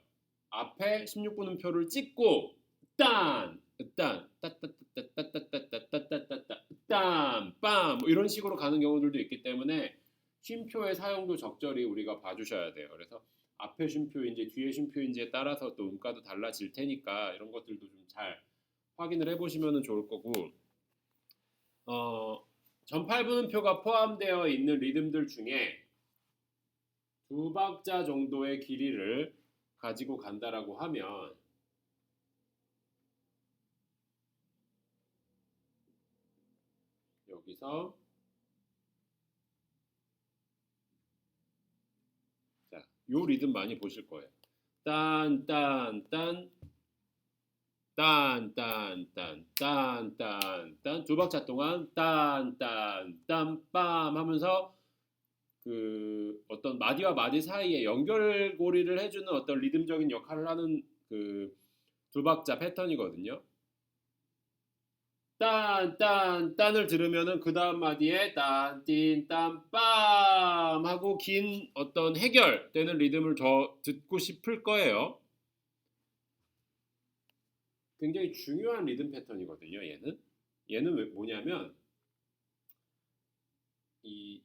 앞에 16분 음표를 찍고 딴, 따따따따따따따따따따따따 딴, 빰 이런 식으로 가는 경우들도 있기 때문에 쉼표의 사용도 적절히 우리가 봐주셔야 돼요. 그래서 앞에 쉼표인지 뒤에 쉼표인지에 따라서 또 음가도 달라질 테니까 이런 것들도 좀 잘 확인을 해보시면 좋을 거고 전 8분 음표가 포함되어 있는 리듬들 중에 두 박자 정도의 길이를 가지고 간다라고 하면 여기서 자, 요 리듬 많이 보실 거예요. 딴딴딴 딴딴딴딴딴딴 두 박자 동안 딴딴딴 빰 하면서 그 어떤 마디와 마디 사이에 연결고리를 해주는 어떤 리듬적인 역할을 하는 그 두 박자 패턴이거든요. 딴딴딴을 들으면은 그 다음 마디에 딴띵 딴빰 하고 긴 어떤 해결되는 리듬을 더 듣고 싶을 거예요. 굉장히 중요한 리듬 패턴이거든요. 얘는 뭐냐면 이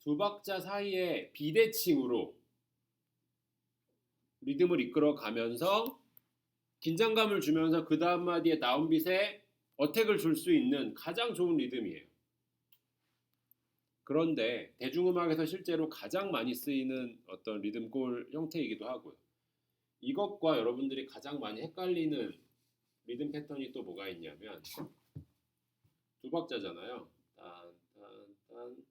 두 박자 사이에 비대칭으로 리듬을 이끌어 가면서 긴장감을 주면서 그 다음 마디에 다운빗에 어택을 줄 수 있는 가장 좋은 리듬이에요. 그런데 대중음악에서 실제로 가장 많이 쓰이는 어떤 리듬골 형태이기도 하고요. 이것과 여러분들이 가장 많이 헷갈리는 리듬 패턴이 또 뭐가 있냐면 두 박자잖아요. 딴딴딴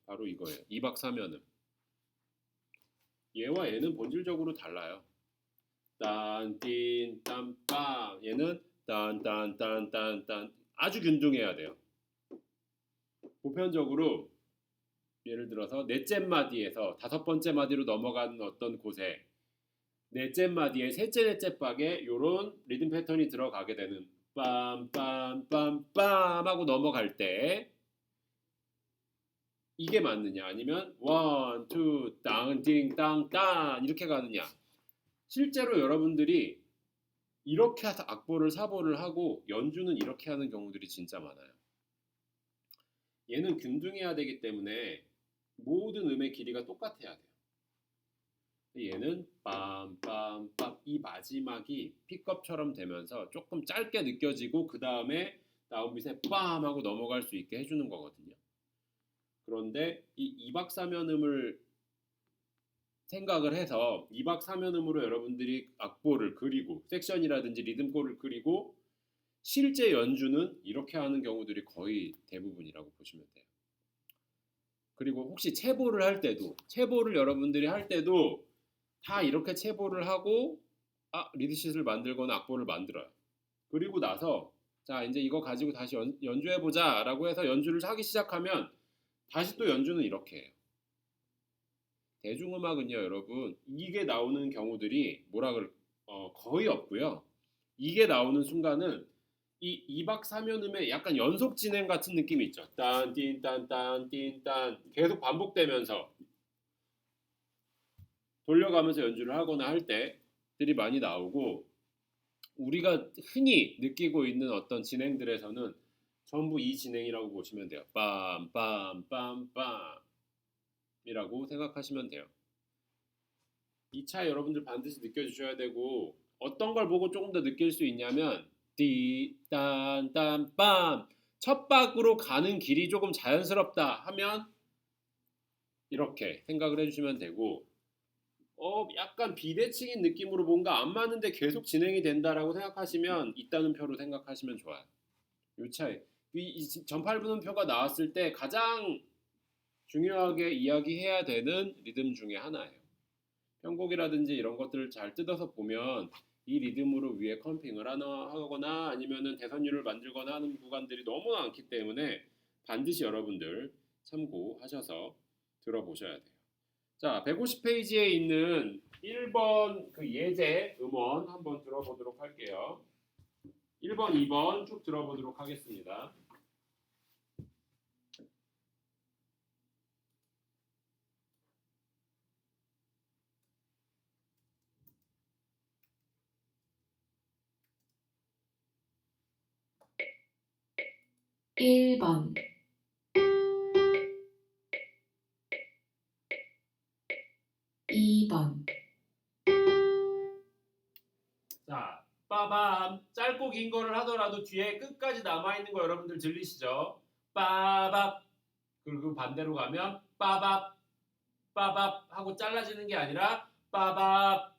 바로 이거예요. 2박 3연음. 얘와 얘는 본질적으로 달라요. 딴띵 딴빰 얘는 딴딴딴딴딴 아주 균등해야 돼요. 보편적으로 예를 들어서 넷째 마디에서 다섯 번째 마디로 넘어가는 어떤 곳에 넷째 마디에 셋째 넷째 박에 이런 리듬 패턴이 들어가게 되는 빰빰빰빰 하고 넘어갈 때 이게 맞느냐 아니면 원, 투, 땅띵 땅땅 이렇게 가느냐 실제로 여러분들이 이렇게 악보를 사보를 하고 연주는 이렇게 하는 경우들이 진짜 많아요. 얘는 균등해야 되기 때문에 모든 음의 길이가 똑같아야 돼요. 얘는 빰빰빰 이 마지막이 픽업처럼 되면서 조금 짧게 느껴지고 그 다음에 다운빗에 빰 하고 넘어갈 수 있게 해주는 거거든요. 그런데 이 2박 3연음을 생각을 해서 2박 3연음으로 여러분들이 악보를 그리고 섹션이라든지 리듬골을 그리고 실제 연주는 이렇게 하는 경우들이 거의 대부분이라고 보시면 돼요. 그리고 혹시 체보를 할 때도 체보를 여러분들이 할 때도 다 이렇게 체보를 하고 리드쉿을 만들거나 악보를 만들어요. 그리고 나서 자 이제 이거 가지고 다시 연주해보자 라고 해서 연주를 하기 시작하면 다시 또 연주는 이렇게 해요. 대중음악은요, 여러분, 이게 나오는 경우들이 거의 없고요. 이게 나오는 순간은 이 2박 3연음의 약간 연속 진행 같은 느낌이 있죠. 딴 계속 반복되면서 돌려가면서 연주를 하거나 할 때들이 많이 나오고, 우리가 흔히 느끼고 있는 어떤 진행들에서는 전부 이 진행이라고 보시면 돼요. 빰빰빰빰빰 이라고 생각하시면 돼요. 이 차이 여러분들 반드시 느껴주셔야 되고, 어떤 걸 보고 조금 더 느낄 수 있냐면 띠딴딴빰 첫 박으로 가는 길이 조금 자연스럽다 하면 이렇게 생각을 해주시면 되고, 약간 비대칭인 느낌으로 뭔가 안 맞는데 계속 진행이 된다라고 생각하시면 있다는 표로 생각하시면 좋아요. 요 차이. 이 전팔분음표가 나왔을 때 가장 중요하게 이야기해야 되는 리듬 중에 하나예요. 편곡이라든지 이런 것들을 잘 뜯어서 보면 이 리듬으로 위에 컴핑을 하거나 아니면은 대선율을 만들거나 하는 구간들이 너무 많기 때문에 반드시 여러분들 참고하셔서 들어보셔야 돼요. 자, 150페이지에 있는 1번 그 예제 음원 한번 들어보도록 할게요. 1번, 2번 쭉 들어보도록 하겠습니다. 일 번 이 번 자, 빠밤. 짧고 긴 거를 하더라도 뒤에 끝까지 남아있는 거 여러분들 들리시죠? 빠밥. 그리고 반대로 가면 빠밥, 빠밥 하고 잘라지는 게 아니라 빠밥.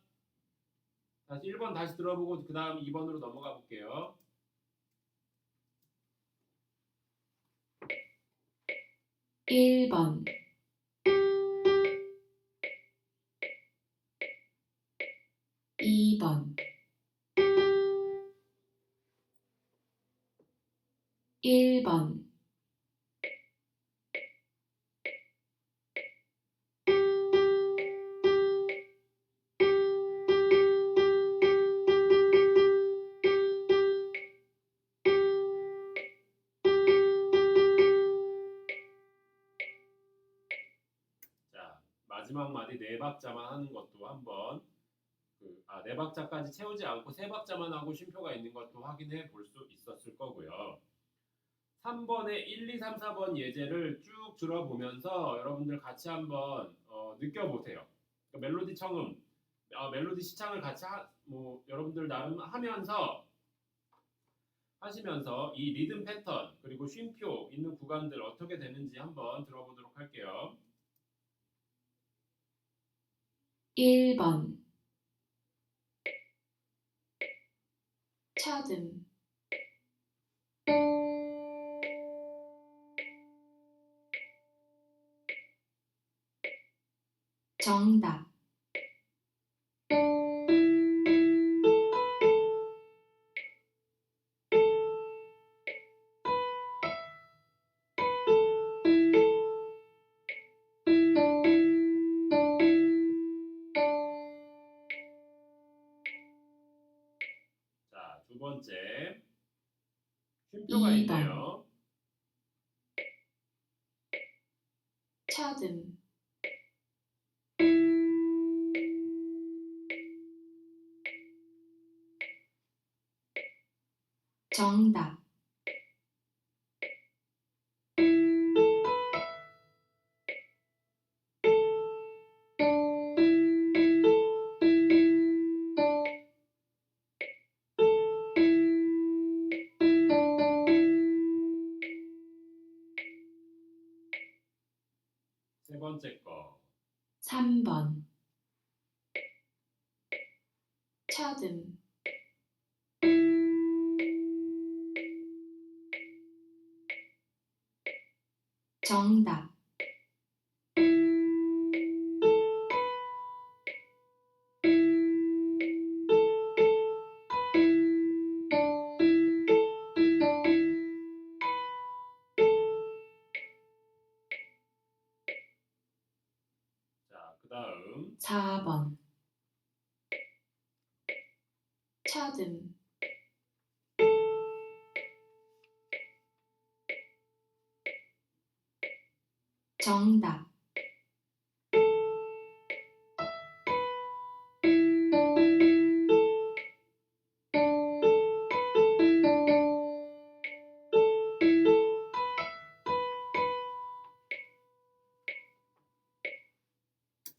다시 1번 다시 들어보고 그 다음 2번으로 넘어가 볼게요. 일 번 이 번 일 번 자, 마지막 마디 네 박자만 하는 것도 한번 네 박자까지 채우지 않고 세 박자만 하고 쉼표가 있는 것도 확인해 볼 수 있었을 거고요. 3번의 1, 2, 3, 4번 예제를 쭉 들어보면서 여러분들 같이 한번 느껴보세요. 그러니까 멜로디 청음, 멜로디 시창을 같이 여러분들 나름 하시면서 이 리듬 패턴 그리고 쉼표 있는 구간들 어떻게 되는지 한번 들어보도록 할게요. 1번 차등 정답 자, 두 번째 쉼표가 2번 있네요. 차등 정답 세 번째 거 3번 차등 정답 자, 그 다음 4번 차듬 정답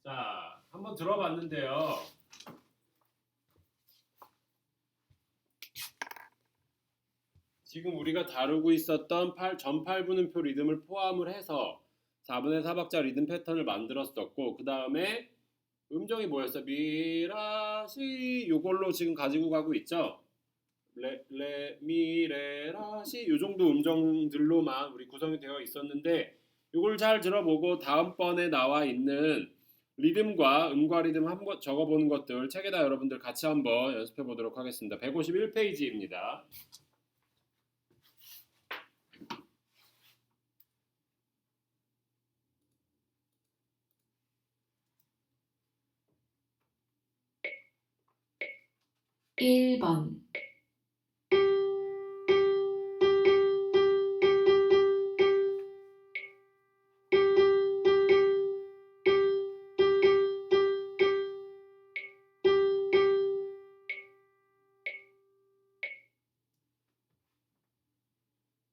자, 한번 들어봤는데요. 지금 우리가 다루고 있었던 전팔분음표 리듬을 포함을 해서 4분의 4박자 리듬 패턴을 만들었었고, 그 다음에 음정이 뭐였어? 미라시 요걸로 지금 가지고 가고 있죠. 레 미레라시 요 정도 음정들로만 우리 구성이 되어 있었는데, 요걸 잘 들어보고 다음번에 나와 있는 리듬과 음과 리듬 한번 적어보는 것들 책에다 여러분들 같이 한번 연습해 보도록 하겠습니다. 151페이지입니다. 1번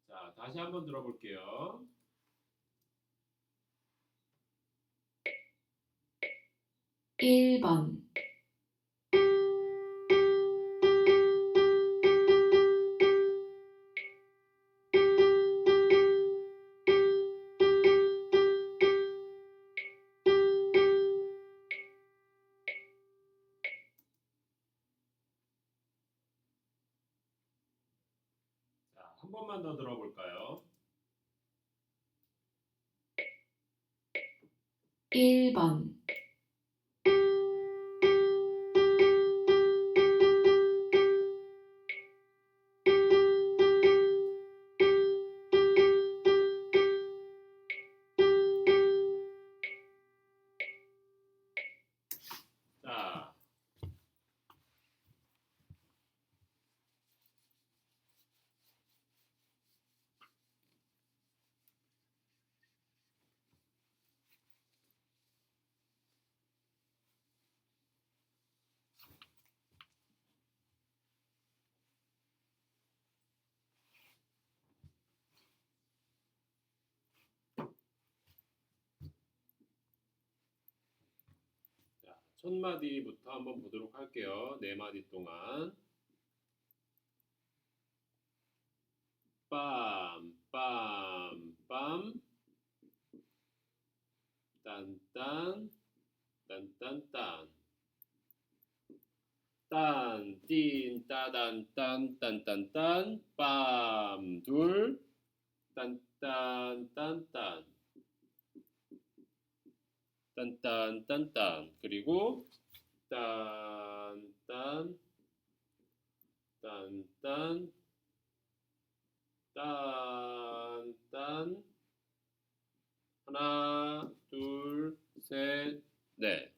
자, 다시 한번 들어볼게요. 1번 자, 한 번만 더 들어볼까요? 1번 자, 첫 마디부터 한번 보도록 할게요. 네 마디 동안. 빰, 빰, 빰, 딴딴, 딴딴딴, 딴, 띵, 따단, 딴, 딴딴딴, 빰, 둘, 딴딴, 딴딴, 딴딴, 딴딴, 그리고 딴, 딴, 딴, 딴, 딴, 딴, 하나, 둘, 셋, 넷.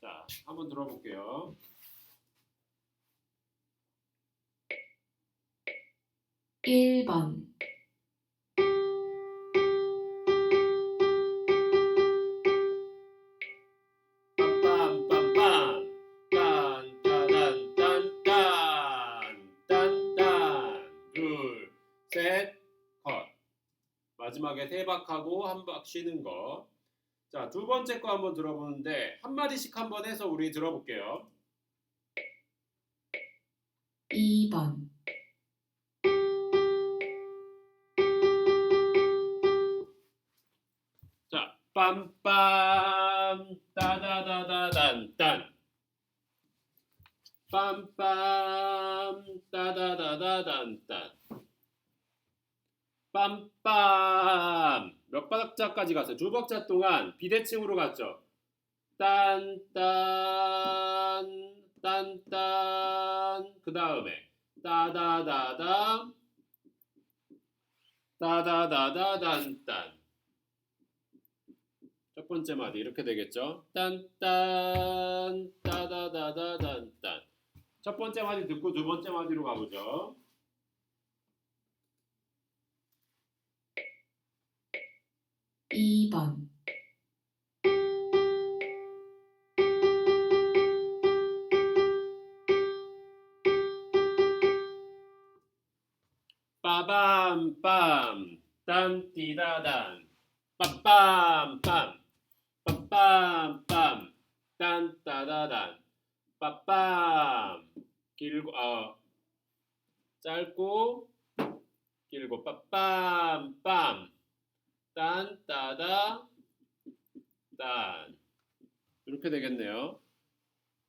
자, 한번 들어볼게요. 1번 빰빰빰빰 딴따단딴딴 둘, 셋, 컷. 마지막에 세 박하고 한 박 쉬는 거. 자, 두 번째 거 한번 들어보는데 한 마디씩 한번 해서 우리 들어볼게요. 2번 자, 빰빰 따다다다단딴 빰빰 따다다다단딴 빰빰 몇 박자까지 갔어요? 두 박자 동안 비대칭으로 갔죠. 딴딴 딴딴 그 다음에 따다다다 따다다다단딴. 첫 번째 마디 이렇게 되겠죠. 딴딴 따다다다단딴. 첫 번째 마디 듣고 두 번째 마디로 가보죠. 이번 빠밤빰 딴띠다단 빠빰빰 빠빰빰 딴따다단 빠빰 길고 짧고 길고 빠빰빰 딴따다 딴 이렇게 되겠네요.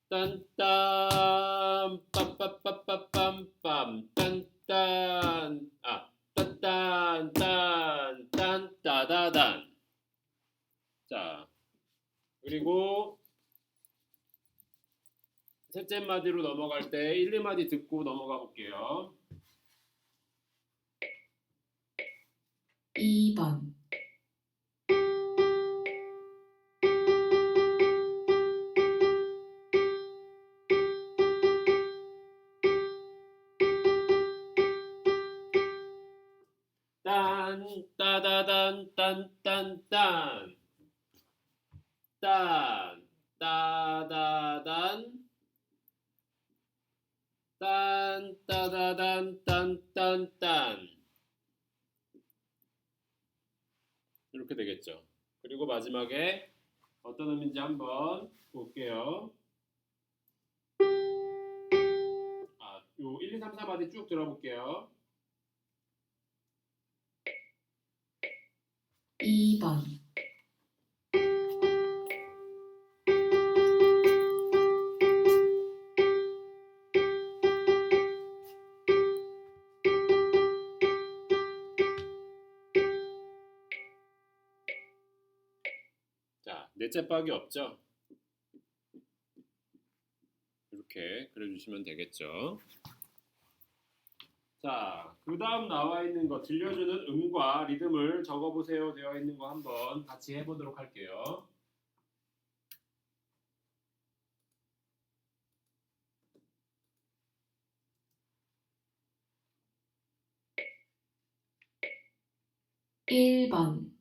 딴딴 빰빠빠빠빰빰 딴딴 딴딴 딴따다단. 자, 그리고 셋째 마디로 넘어갈 때 1, 2마디 듣고 넘어가 볼게요. 이번 딴 따다단 딴딴딴 딴 따다단 딴 따다단 딴딴딴 이렇게 되겠죠. 그리고 마지막에 어떤 의미인지 한번 볼게요. 요 1, 2, 3, 4마디 쭉 들어볼게요. 이번 자, 넷째 박이 없죠? 이렇게 그려주시면 되겠죠. 자, 그 다음 나와 있는 거 들려주는 음과 리듬을 적어보세요 되어 있는 거 한번 같이 해보도록 할게요. 일번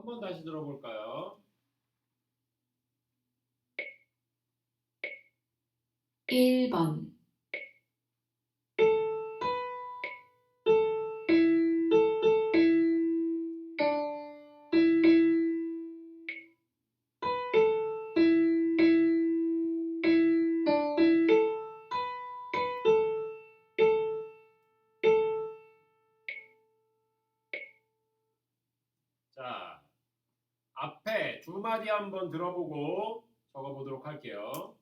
한번 다시 들어볼까요? 일번 자, 앞에 두 마디 한번 들어보고 적어보도록 할게요.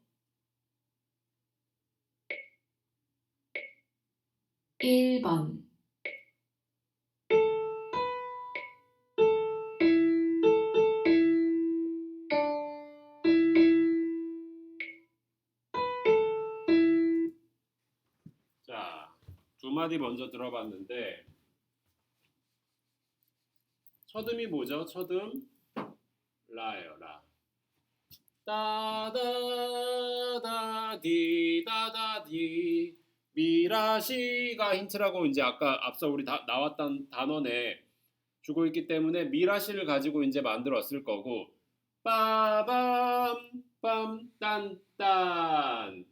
일번 자, 두 마디 먼저 들어봤는데 첫음이 뭐죠? 첫음 라예요. 라. 따다다디 다다디 미라시가 힌트라고 이제 아까 앞서 우리 나왔던 단원에 주고 있기 때문에 미라시를 가지고 이제 만들었을 거고 빠밤 빰딴딴딴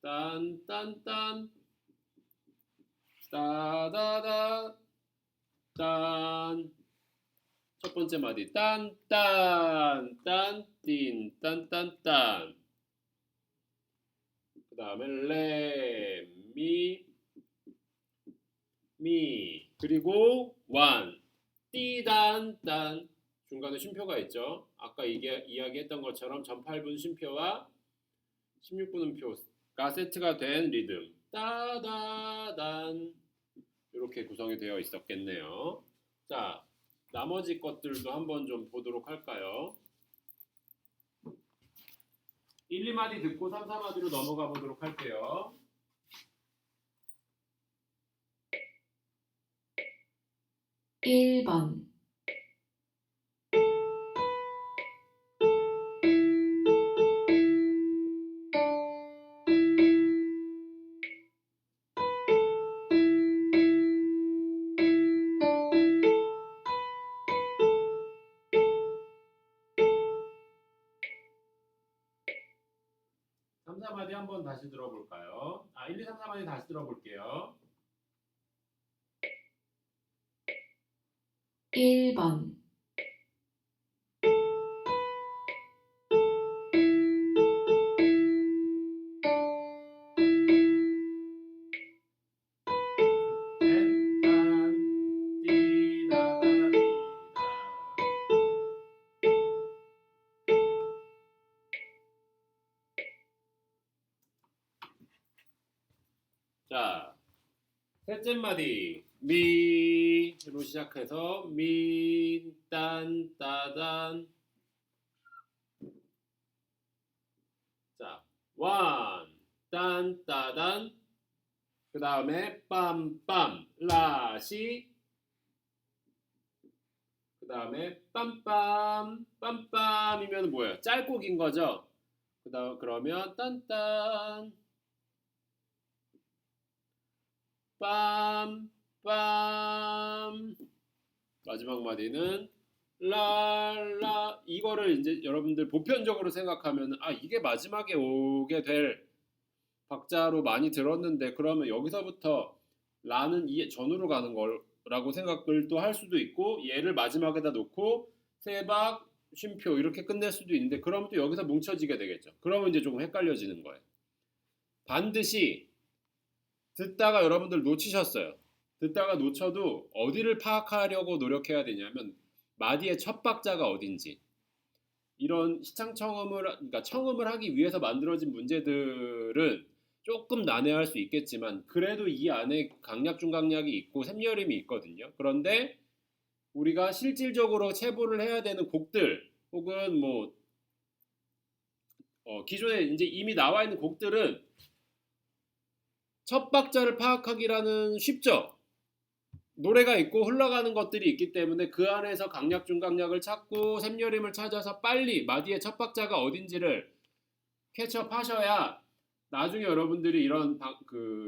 딴딴딴 따다다 딴 첫 번째 마디 딴딴 딴띵 딴딴딴 그 다음에 레미 미 그리고 완 띠단딴 중간에 쉼표가 있죠. 아까 이야기했던 것처럼 전 8분 쉼표와 16분 음표가 세트가 된 리듬. 따다단 이렇게 구성이 되어 있었겠네요. 자, 나머지 것들도 한번 좀 보도록 할까요? 1, 2마디 듣고 3, 4마디로 넘어가 보도록 할게요. 1번, 3, 4마디 한번 다시 들어볼까요? 1, 2, 3, 4마디 다시 들어볼게요. 1번, 딴, 띠다다디다. 자, 셋째 마디 미로 시작해서 미, 딴, 따단. 자, 원, 딴, 따단. 그 다음에 빰빰, 라시. 그 다음에 빰빰, 빰빰이면 뭐예요? 짧고 긴 거죠? 그러면 딴딴, 빰, 빰. 마지막 마디는 랄라. 이거를 이제 여러분들 보편적으로 생각하면 이게 마지막에 오게 될 박자로 많이 들었는데 그러면 여기서부터 라는 이 전으로 가는 거라고 생각을 또 할 수도 있고 얘를 마지막에다 놓고 세박 쉼표 이렇게 끝낼 수도 있는데 그러면 또 여기서 뭉쳐지게 되겠죠. 그러면 이제 조금 헷갈려지는 거예요. 반드시 듣다가 여러분들 놓치셨어요. 듣다가 놓쳐도 어디를 파악하려고 노력해야 되냐면 마디의 첫 박자가 어딘지 이런 그러니까 청음을 하기 위해서 만들어진 문제들은 조금 난해할 수 있겠지만 그래도 이 안에 강약 중강약이 있고 샘여림이 있거든요. 그런데 우리가 실질적으로 체부를 해야 되는 곡들 혹은 뭐 기존에 이제 이미 나와 있는 곡들은 첫 박자를 파악하기라는 쉽죠. 노래가 있고 흘러가는 것들이 있기 때문에 그 안에서 강약 중강약을 찾고 샘여림을 찾아서 빨리 마디의 첫 박자가 어딘지를 캐치업하셔야 나중에 여러분들이 이런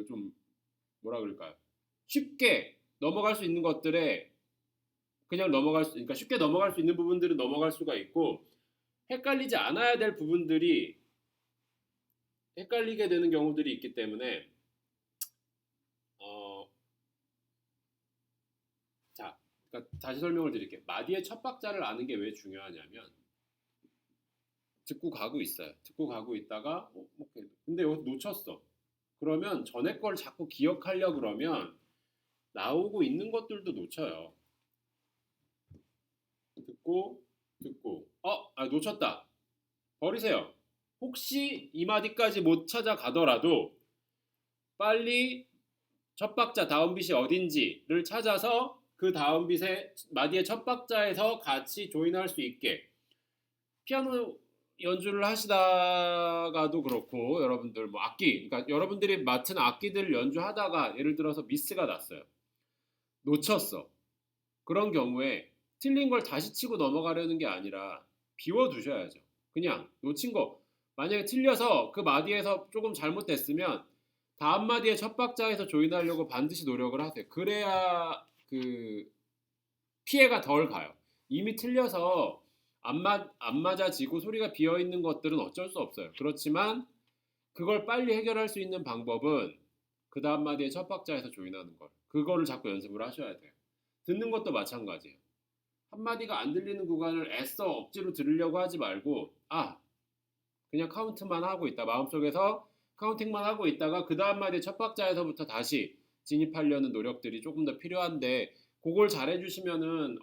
좀 뭐라 그럴까요? 쉽게 넘어갈 수 있는 것들에 그냥 그러니까 쉽게 넘어갈 수 있는 부분들은 넘어갈 수가 있고 헷갈리지 않아야 될 부분들이 헷갈리게 되는 경우들이 있기 때문에 어, 자, 그러니까 다시 설명을 드릴게요. 마디의 첫 박자를 아는 게 왜 중요하냐면 듣고 가고 있어요. 듣고 가고 있다가 근데 여기서 놓쳤어. 그러면 전에 걸 자꾸 기억하려 그러면 나오고 있는 것들도 놓쳐요. 듣고 놓쳤다. 버리세요. 혹시 이 마디까지 못 찾아가더라도 빨리 첫 박자 다운빗이 어딘지를 찾아서 그 다운빗의 마디의 첫 박자에서 같이 조인할 수 있게 피아노 연주를 하시다가도 그렇고 여러분들 뭐 그러니까 여러분들이 맡은 악기들을 연주하다가 예를 들어서 미스가 났어요. 놓쳤어. 그런 경우에 틀린 걸 다시 치고 넘어가려는 게 아니라 비워두셔야죠. 그냥 놓친 거 만약에 틀려서 그 마디에서 조금 잘못됐으면 다음 마디의 첫 박자에서 조인하려고 반드시 노력을 하세요. 그래야 그 피해가 덜 가요. 이미 틀려서 안 맞아지고 소리가 비어있는 것들은 어쩔 수 없어요. 그렇지만 그걸 빨리 해결할 수 있는 방법은 그 다음 마디의 첫 박자에서 조인하는 걸. 그거를 자꾸 연습을 하셔야 돼요. 듣는 것도 마찬가지예요. 한마디가 안 들리는 구간을 애써 억지로 들으려고 하지 말고 그냥 카운트만 하고 있다. 마음속에서 카운팅만 하고 있다가 그 다음 마디 첫 박자에서부터 다시 진입하려는 노력들이 조금 더 필요한데 그걸 잘해주시면은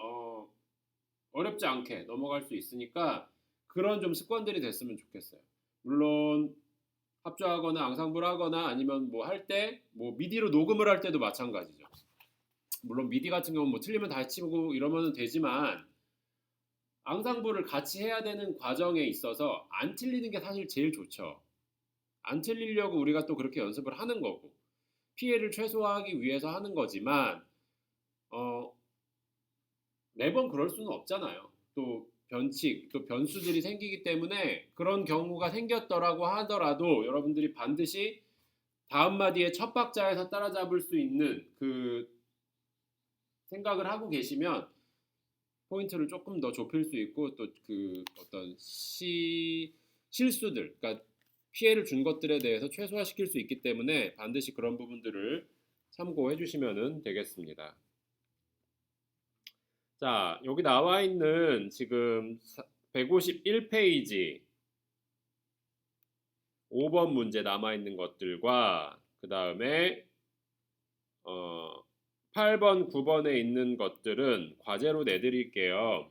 어렵지 않게 넘어갈 수 있으니까 그런 좀 습관들이 됐으면 좋겠어요. 물론 합주하거나 앙상블 하거나 아니면 뭐 할 때 뭐 미디로 녹음을 할 때도 마찬가지죠. 물론 미디 같은 경우는 뭐 틀리면 다시 치고 이러면 되지만 앙상블을 같이 해야 되는 과정에 있어서 안 틀리는 게 사실 제일 좋죠. 안 틀리려고 우리가 또 그렇게 연습을 하는 거고 피해를 최소화하기 위해서 하는 거지만 어, 매번 그럴 수는 없잖아요. 또 변칙, 또 변수들이 생기기 때문에 그런 경우가 생겼더라고 하더라도 여러분들이 반드시 다음 마디의 첫 박자에서 따라잡을 수 있는 그 생각을 하고 계시면 포인트를 조금 더 좁힐 수 있고 또 그 어떤 실수들, 그러니까 피해를 준 것들에 대해서 최소화시킬 수 있기 때문에 반드시 그런 부분들을 참고해 주시면 되겠습니다. 자, 여기 나와 있는 지금 151페이지 5번 문제 남아 있는 것들과 그 다음에 8번, 9번에 있는 것들은 과제로 내드릴게요.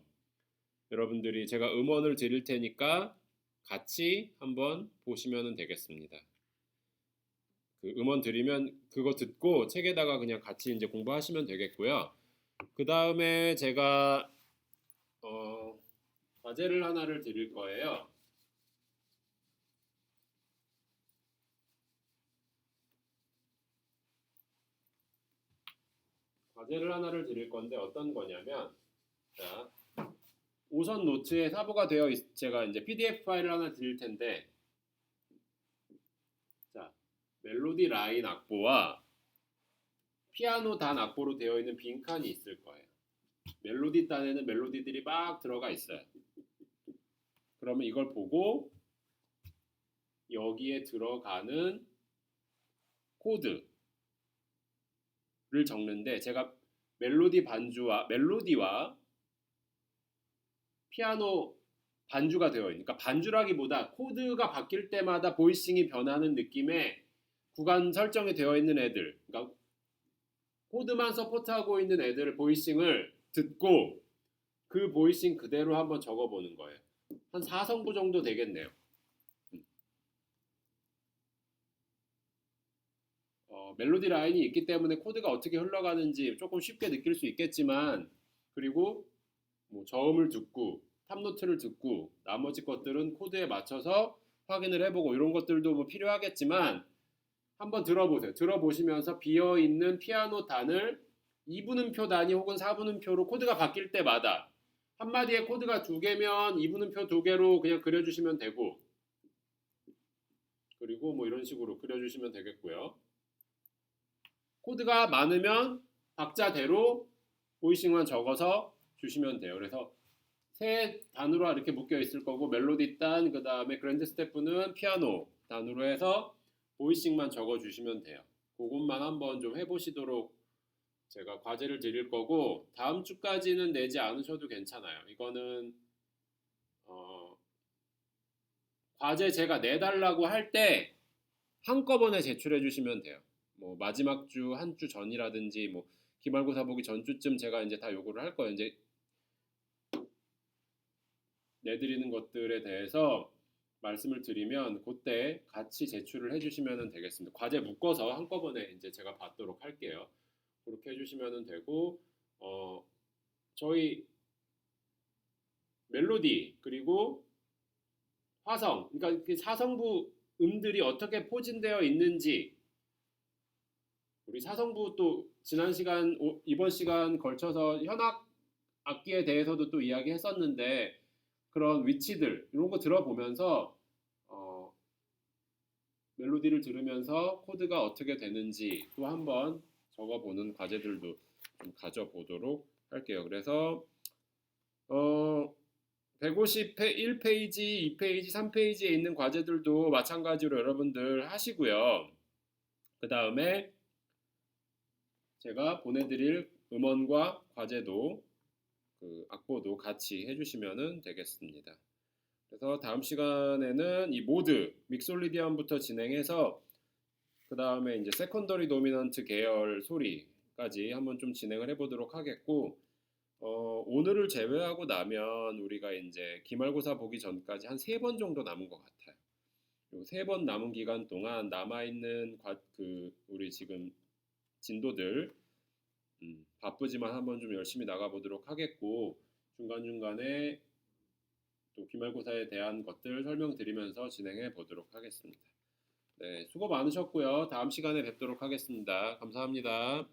여러분들이 제가 음원을 드릴 테니까 같이 한번 보시면 되겠습니다. 그 음원 드리면 그거 듣고 책에다가 그냥 같이 이제 공부하시면 되겠고요. 그 다음에 제가 과제를 하나를 드릴 거예요. 과제를 하나를 드릴 건데 어떤 거냐면 자, 오선 노트에 사보가 되어 제가 이제 PDF 파일을 하나 드릴 텐데 자, 멜로디 라인 악보와 피아노 단 악보로 되어 있는 빈칸이 있을 거예요. 멜로디 단에는 멜로디들이 막 들어가 있어요. 그러면 이걸 보고 여기에 들어가는 코드를 적는데 제가 멜로디와 피아노 반주가 되어 있는, 그러니까 반주라기보다 코드가 바뀔 때마다 보이싱이 변하는 느낌의 구간 설정이 되어 있는 애들, 그러니까 코드만 서포트하고 있는 애들 보이싱을 듣고 그 보이싱 그대로 한번 적어보는 거예요. 한 4성부 정도 되겠네요. 멜로디 라인이 있기 때문에 코드가 어떻게 흘러가는지 조금 쉽게 느낄 수 있겠지만 그리고 뭐 저음을 듣고 탑노트를 듣고 나머지 것들은 코드에 맞춰서 확인을 해보고 이런 것들도 뭐 필요하겠지만 한번 들어보세요. 들어보시면서 비어있는 피아노 단을 2분음표 단위 혹은 4분음표로 코드가 바뀔 때마다 한마디에 코드가 2개면 2분음표 2개로 그냥 그려주시면 되고 그리고 뭐 이런 식으로 그려주시면 되겠고요. 코드가 많으면 박자대로 보이싱만 적어서 주시면 돼요. 그래서 세 단으로 이렇게 묶여 있을 거고 멜로디 단, 그 다음에 그랜드 스태프는 피아노 단으로 해서 보이싱만 적어 주시면 돼요. 그것만 한번 좀 해보시도록 제가 과제를 드릴 거고 다음 주까지는 내지 않으셔도 괜찮아요. 이거는 과제 제가 내달라고 할 때 한꺼번에 제출해 주시면 돼요. 뭐 마지막 주 한 주 전이라든지 뭐 기말고사 보기 전주쯤 제가 이제 다 요구를 할 거예요. 이제 내드리는 것들에 대해서 말씀을 드리면 그때 같이 제출을 해주시면 되겠습니다. 과제 묶어서 한꺼번에 이제 제가 받도록 할게요. 그렇게 해주시면 되고 저희 멜로디 그리고 화성, 그러니까 그 사성부 음들이 어떻게 포진되어 있는지 우리 사성부 또 지난 시간 이번 시간 걸쳐서 현악 악기에 대해서도 또 이야기했었는데 그런 위치들 이런 거 들어보면서 멜로디를 들으면서 코드가 어떻게 되는지 또 한번 적어보는 과제들도 좀 가져보도록 할게요. 그래서 151페이지, 2페이지, 3페이지에 있는 과제들도 마찬가지로 여러분들 하시고요. 그 다음에 제가 보내드릴 음원과 과제도 그 악보도 같이 해주시면 되겠습니다. 그래서 다음 시간에는 이 모드 믹솔리디안부터 진행해서 그 다음에 이제 세컨더리 도미넌트 계열 소리까지 한번 좀 진행을 해보도록 하겠고 오늘을 제외하고 나면 우리가 이제 기말고사 보기 전까지 한 3번 정도 남은 것 같아요. 요 3번 남은 기간 동안 남아있는 우리 지금 진도들 바쁘지만 한번 좀 열심히 나가보도록 하겠고 중간중간에 또 기말고사에 대한 것들 설명드리면서 진행해 보도록 하겠습니다. 네, 수고 많으셨고요. 다음 시간에 뵙도록 하겠습니다. 감사합니다.